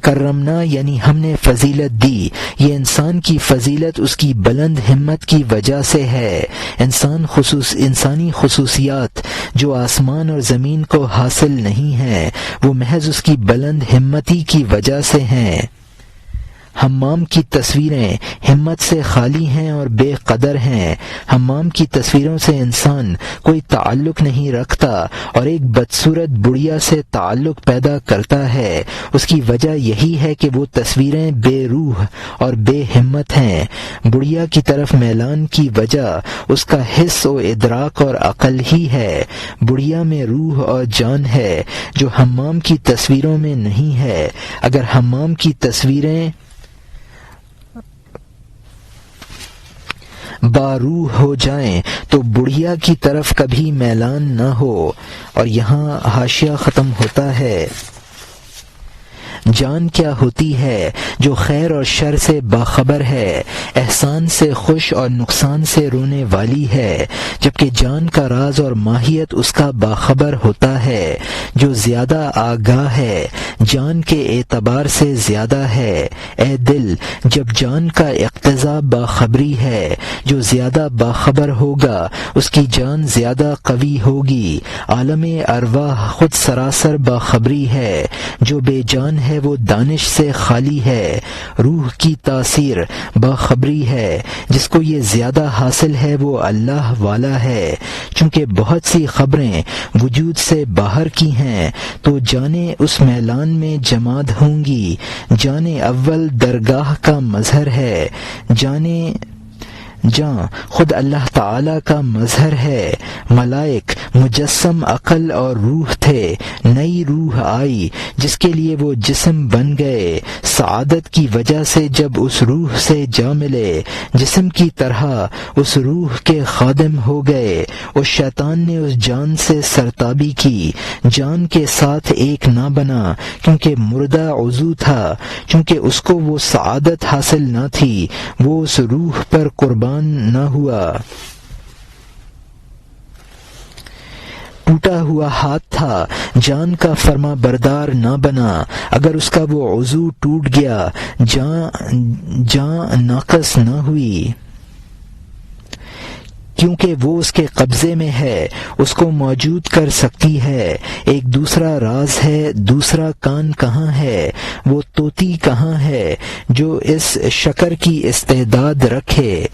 کرمنا یعنی ہم نے فضیلت دی، یہ انسان کی فضیلت اس کی بلند ہمت کی وجہ سے ہے۔ انسانی خصوصیات جو آسمان اور زمین کو حاصل نہیں ہیں وہ محض اس کی بلند ہمتی کی وجہ سے ہیں۔ حمام کی تصویریں ہمت سے خالی ہیں اور بے قدر ہیں۔ حمام کی تصویروں سے انسان کوئی تعلق نہیں رکھتا اور ایک بدصورت بڑھیا سے تعلق پیدا کرتا ہے۔ اس کی وجہ یہی ہے کہ وہ تصویریں بے روح اور بے ہمت ہیں۔ بڑھیا کی طرف میلان کی وجہ اس کا حس و ادراک اور عقل ہی ہے۔ بڑھیا میں روح اور جان ہے جو حمام کی تصویروں میں نہیں ہے۔ اگر حمام کی تصویریں باروح ہو جائیں تو بڑھیا کی طرف کبھی میلان نہ ہو۔ اور یہاں حاشیہ ختم ہوتا ہے۔ جان کیا ہوتی ہے؟ جو خیر اور شر سے باخبر ہے، احسان سے خوش اور نقصان سے رونے والی ہے، جبکہ جان کا راز اور ماہیت اس کا باخبر ہوتا ہے۔ جو زیادہ آگاہ ہے جان کے اعتبار سے زیادہ ہے۔ اے دل، جب جان کا اقتضا باخبری ہے، جو زیادہ باخبر ہوگا اس کی جان زیادہ قوی ہوگی۔ عالم ارواح خود سراسر باخبری ہے، جو بے جان ہے وہ دانش سے خالی ہے۔ روح کی تاثیر باخبری ہے، جس کو یہ زیادہ حاصل ہے وہ اللہ والا ہے۔ چونکہ بہت سی خبریں وجود سے باہر کی ہیں تو جانیں اس میلان میں جماد ہوں گی۔ جان اول درگاہ کا مظہر ہے، جاں خود اللہ تعالی کا مظہر ہے۔ ملائک مجسم عقل اور روح تھے، نئی روح آئی جس کے لیے وہ جسم بن گئے۔ سعادت کی وجہ سے جب اس روح سے جا ملے، جسم کی طرح اس روح کے خادم ہو گئے۔ اس شیطان نے اس جان سے سرتابی کی، جان کے ساتھ ایک نہ بنا کیونکہ مردہ عضو تھا۔ چونکہ اس کو وہ سعادت حاصل نہ تھی، وہ اس روح پر قربان نہ ہوا۔ ٹوٹا ہوا ہاتھ تھا، جان کا فرما بردار نہ بنا۔ اگر اس کا وہ عضو ٹوٹ گیا، جان ناقص نہ ہوئی، کیونکہ وہ اس کے قبضے میں ہے، اس کو موجود کر سکتی ہے۔ ایک دوسرا راز ہے، دوسرا کان کہاں ہے؟ وہ طوطی کہاں ہے جو اس شکر کی استعداد رکھے؟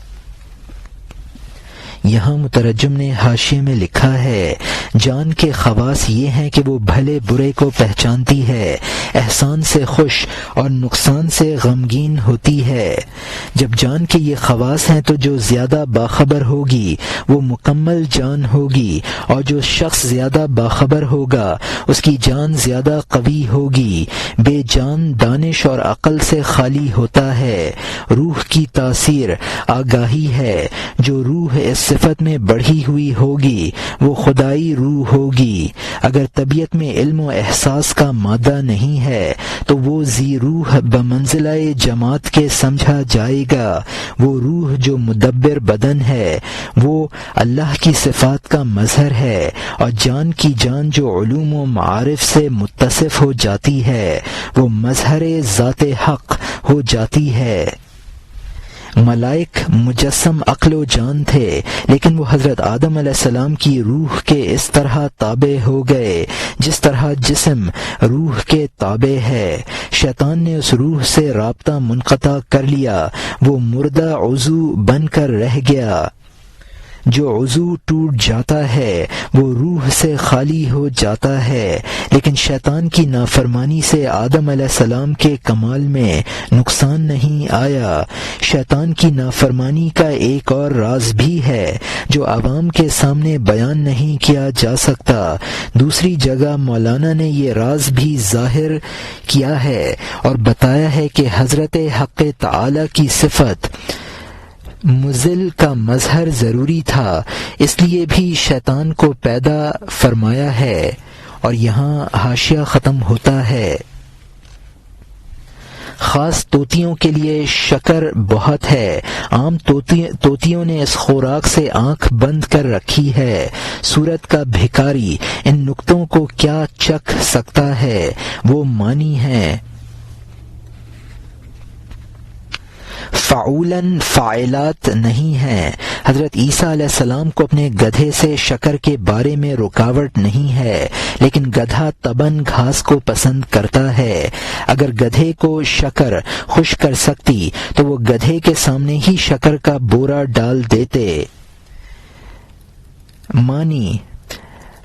یہاں مترجم نے حاشیے میں لکھا ہے، جان کے خواص یہ ہیں کہ وہ بھلے برے کو پہچانتی ہے، احسان سے خوش اور نقصان سے غمگین ہوتی ہے۔ جب جان کے یہ خواص ہیں تو جو زیادہ باخبر ہوگی وہ مکمل جان ہوگی، اور جو شخص زیادہ باخبر ہوگا اس کی جان زیادہ قوی ہوگی۔ بے جان دانش اور عقل سے خالی ہوتا ہے۔ روح کی تاثیر آگاہی ہے، جو روح اس صفت میں بڑھی ہوئی ہوگی وہ خدائی روح ہوگی۔ اگر طبیعت میں علم و احساس کا مادہ نہیں ہے تو وہ ذی روح بمنزلہ جماعت کے سمجھا جائے گا۔ وہ روح جو مدبر بدن ہے وہ اللہ کی صفات کا مظہر ہے، اور جان کی جان جو علوم و معارف سے متصف ہو جاتی ہے وہ مظہر ذات حق ہو جاتی ہے۔ ملائک مجسم عقل و جان تھے، لیکن وہ حضرت آدم علیہ السلام کی روح کے اس طرح تابع ہو گئے جس طرح جسم روح کے تابع ہے۔ شیطان نے اس روح سے رابطہ منقطع کر لیا، وہ مردہ عضو بن کر رہ گیا۔ جو عضو ٹوٹ جاتا ہے وہ روح سے خالی ہو جاتا ہے، لیکن شیطان کی نافرمانی سے آدم علیہ السلام کے کمال میں نقصان نہیں آیا۔ شیطان کی نافرمانی کا ایک اور راز بھی ہے جو عوام کے سامنے بیان نہیں کیا جا سکتا۔ دوسری جگہ مولانا نے یہ راز بھی ظاہر کیا ہے اور بتایا ہے کہ حضرت حق تعالی کی صفت مذل کا مظہر ضروری تھا، اس لیے بھی شیطان کو پیدا فرمایا ہے۔ اور یہاں حاشیہ ختم ہوتا ہے۔ خاص طوطیوں کے لیے شکر بہت ہے، عام طوطیوں نے اس خوراک سے آنکھ بند کر رکھی ہے۔ صورت کا بھکاری ان نکتوں کو کیا چکھ سکتا ہے؟ وہ مانی ہیں۔ فعولاً فاعلات نہیں ہیں۔ حضرت عیسیٰ علیہ السلام کو اپنے گدھے سے شکر کے بارے میں رکاوٹ نہیں ہے، لیکن گدھا طبعاً گھاس کو پسند کرتا ہے۔ اگر گدھے کو شکر خوش کر سکتی تو وہ گدھے کے سامنے ہی شکر کا بورا ڈال دیتے۔ معنی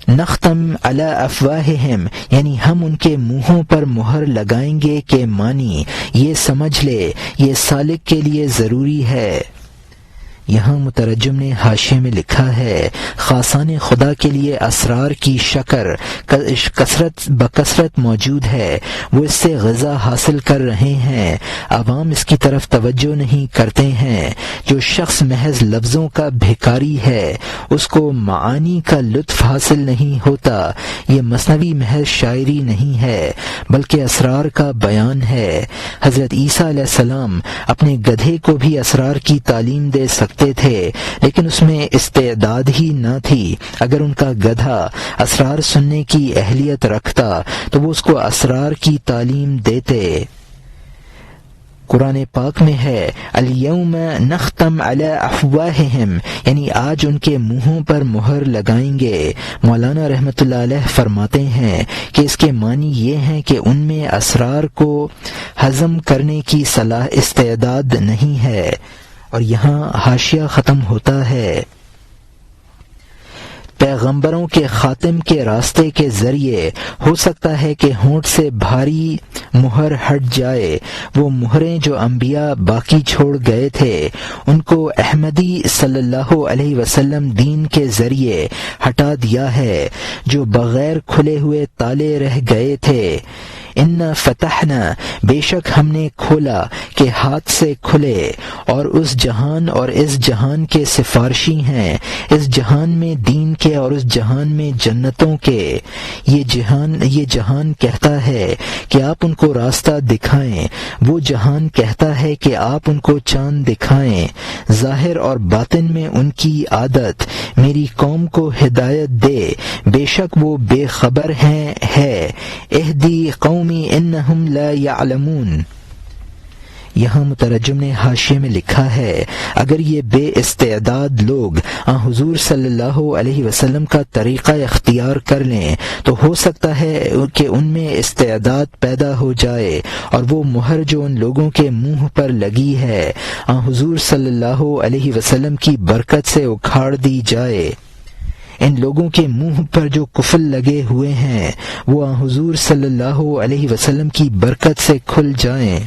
نختم علی افواہہم یعنی ہم ان کے منہوں پر مہر لگائیں گے کے معنی یہ سمجھ لے یہ سالک کے لیے ضروری ہے۔ یہاں مترجم نے حاشیے میں لکھا ہے خاصان خدا کے لیے اسرار کی شکر بکثرت موجود ہے، وہ اس سے غذا حاصل کر رہے ہیں، عوام اس کی طرف توجہ نہیں کرتے ہیں۔ جو شخص محض لفظوں کا بھکاری ہے اس کو معانی کا لطف حاصل نہیں ہوتا۔ یہ مثنوی محض شاعری نہیں ہے بلکہ اسرار کا بیان ہے۔ حضرت عیسیٰ علیہ السلام اپنے گدھے کو بھی اسرار کی تعلیم دے سکتے تھے، لیکن اس میں استعداد ہی نہ تھی۔ اگر ان کا گدھا اسرار سننے کی اہلیت رکھتا تو وہ اس کو اسرار کی تعلیم دیتے۔ قرآن پاک میں ہے الیوم نختم علی افواہہم یعنی آج ان کے منہوں پر مہر لگائیں گے۔ مولانا رحمۃ اللہ علیہ فرماتے ہیں کہ اس کے معنی یہ ہیں کہ ان میں اسرار کو ہضم کرنے کی استعداد نہیں ہے۔ اور یہاں حاشیہ ختم ہوتا ہے۔ پیغمبروں کے خاتم کے راستے کے ذریعے ہو سکتا ہے کہ ہونٹ سے بھاری مہر ہٹ جائے۔ وہ مہریں جو انبیاء باقی چھوڑ گئے تھے ان کو احمدی صلی اللہ علیہ وسلم دین کے ذریعے ہٹا دیا ہے، جو بغیر کھلے ہوئے تالے رہ گئے تھے۔ ان فتحنا بے شک ہم نے کھولا کہ ہاتھ سے کھلے، اور اس جہان اور اس جہان کے سفارشی ہیں، اس جہان میں دین کے اور اس جہان میں جنتوں کے۔ یہ جہان کہتا ہے کہ آپ ان کو راستہ دکھائیں، وہ جہان کہتا ہے کہ آپ ان کو چاند دکھائیں۔ ظاہر اور باطن میں ان کی عادت میری قوم کو ہدایت دے، بے شک وہ بے خبر ہے اہدی قومی انہم لا یعلمون۔ یہاں مترجم نے حاشیے میں لکھا ہے اگر یہ بے استعداد لوگ حضور صلی اللہ علیہ وسلم کا طریقہ اختیار کر لیں تو ہو سکتا ہے کہ ان میں استعداد پیدا ہو جائے، اور وہ مہر جو ان لوگوں کے منہ پر لگی ہے حضور صلی اللہ علیہ وسلم کی برکت سے اکھاڑ دی جائے۔ ان لوگوں کے منہ پر جو قفل لگے ہوئے ہیں وہ حضور صلی اللہ علیہ وسلم کی برکت سے کھل جائیں۔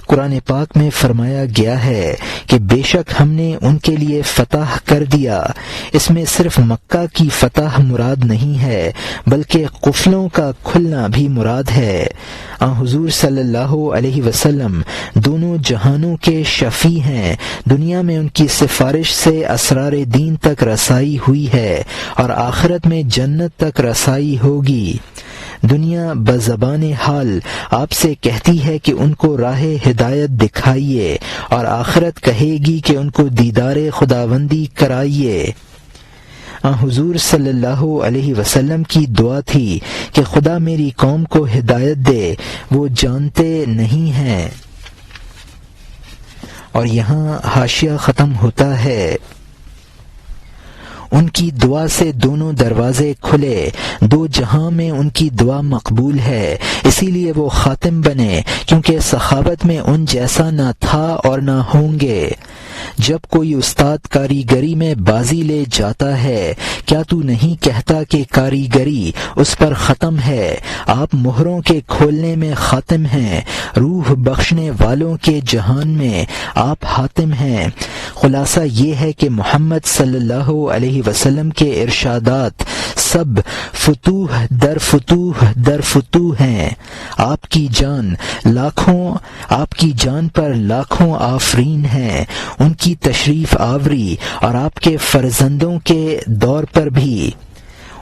قرآن پاک میں فرمایا گیا ہے کہ بے شک ہم نے ان کے لیے فتح کر دیا۔ اس میں صرف مکہ کی فتح مراد نہیں ہے بلکہ قفلوں کا کھلنا بھی مراد ہے۔ حضور صلی اللہ علیہ وسلم دونوں جہانوں کے شفیع ہیں۔ دنیا میں ان کی سفارش سے اسرار دین تک رسائی ہوئی ہے اور آخرت میں جنت تک رسائی ہوگی۔ دنیا بزبان حال آپ سے کہتی ہے کہ ان کو راہ ہدایت دکھائیے، اور آخرت کہے گی کہ ان کو دیدار خداوندی کرائیے۔ حضور صلی اللہ علیہ وسلم کی دعا تھی کہ خدا میری قوم کو ہدایت دے، وہ جانتے نہیں ہیں۔ اور یہاں حاشیہ ختم ہوتا ہے۔ ان کی دعا سے دونوں دروازے کھلے، دو جہاں میں ان کی دعا مقبول ہے، اسی لیے وہ خاتم بنے، کیونکہ سخاوت میں ان جیسا نہ تھا اور نہ ہوں گے۔ جب کوئی استاد کاریگری میں بازی لے جاتا ہے، کیا تو نہیں کہتا کہ کاریگری اس پر ختم ہے؟ آپ مہروں کے کھولنے میں خاتم ہیں، روح بخشنے والوں کے جہان میں آپ حاتم ہیں۔ خلاصہ یہ ہے کہ محمد صلی اللہ علیہ وسلم کے ارشادات سب فتوح در فتوح در فتوح ہیں۔ آپ کی جان پر لاکھوں آفرین ہیں، ان کی تشریف آوری اور آپ کے فرزندوں کے دور پر بھی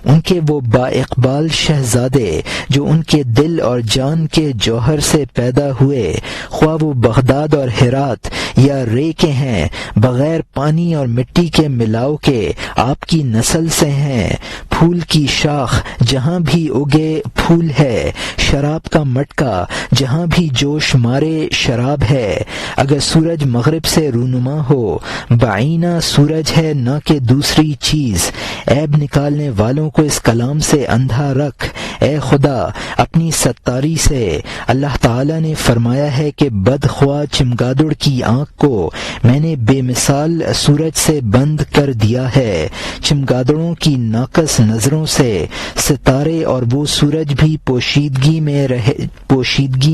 ان کے وہ با اقبال شہزادے جو ان کے دل اور جان کے جوہر سے پیدا ہوئے، خواہ وہ بغداد اور ہرات یا رے کے ہیں، بغیر پانی اور مٹی کے ملاؤ کے آپ کی نسل سے ہیں۔ پھول کی شاخ جہاں بھی اگے پھول ہے، شراب کا مٹکا جہاں بھی جوش مارے شراب ہے۔ اگر سورج مغرب سے رونما ہو، بعینہ سورج ہے نہ کہ دوسری چیز۔ عیب نکالنے والوں کو اس کلام سے اندھا رکھ اے خدا اپنی ستاری سے۔ اللہ تعالی نے فرمایا ہے کہ بدخواہ چمگادڑ کی آنکھ کو میں نے بے مثال سورج سے بند کر دیا ہے۔ چمگادڑوں کی ناقص نظروں سے ستارے اور وہ سورج بھی پوشیدگی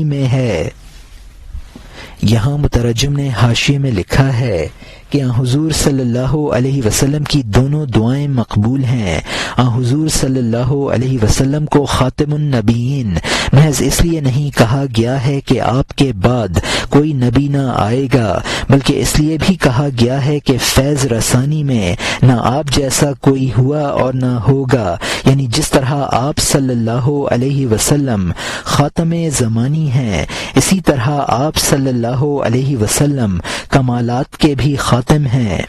میں ہے۔ یہاں مترجم نے حاشیے میں لکھا ہے کہ حضور صلی اللہ علیہ وسلم کی دونوں دعائیں مقبول ہیں۔ حضور صلی اللہ علیہ وسلم کو خاتم النبیین محض اس لیے نہیں کہا گیا ہے کہ آپ کے بعد کوئی نبی نہ آئے گا، بلکہ اس لیے بھی کہا گیا ہے کہ فیض رسانی میں نہ آپ جیسا کوئی ہوا اور نہ ہوگا، یعنی جس طرح آپ صلی اللہ علیہ وسلم خاتم زمانی ہیں، اسی طرح آپ صلی اللہ علیہ وسلم کمالات کے بھی خاتم ہیں۔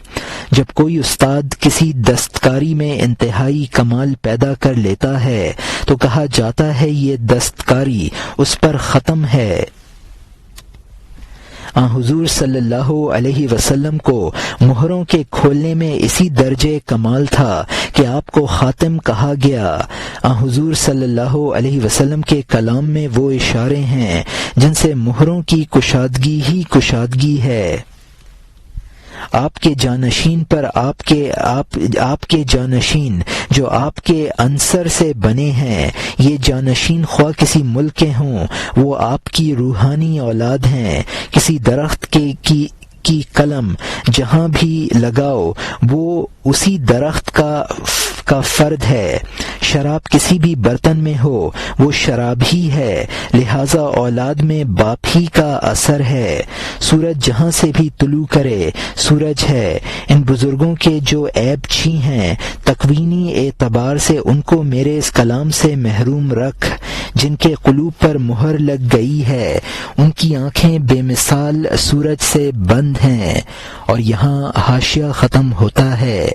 جب کوئی استاد کسی دستکاری میں انتہائی کمال پیدا کر لیتا ہے تو کہا جاتا ہے یہ دستکاری اس پر ختم ہے۔ حضور صلی اللہ علیہ وسلم کو مہروں کے کھولنے میں اسی درجے کمال تھا کہ آپ کو خاتم کہا گیا۔ حضور صلی اللہ علیہ وسلم کے کلام میں وہ اشارے ہیں جن سے مہروں کی کشادگی ہی کشادگی ہے۔ آپ کے جانشین پر آپ کے جانشین جو آپ کے عنصر سے بنے ہیں، یہ جانشین خواہ کسی ملک کے ہوں، وہ آپ کی روحانی اولاد ہیں۔ کسی درخت کی قلم جہاں بھی لگاؤ وہ اسی درخت کا فرد ہے۔ شراب کسی بھی برتن میں ہو وہ شراب ہی ہے، لہذا اولاد میں باپ ہی کا اثر ہے۔ سورج جہاں سے بھی طلوع کرے سورج ہے۔ ان بزرگوں کے جو عیب چھی ہیں تکوینی اعتبار سے ان کو میرے اس کلام سے محروم رکھ۔ جن کے قلوب پر مہر لگ گئی ہے ان کی آنکھیں بے مثال سورج سے بند ہیں۔ اور یہاں حاشیہ ختم ہوتا ہے۔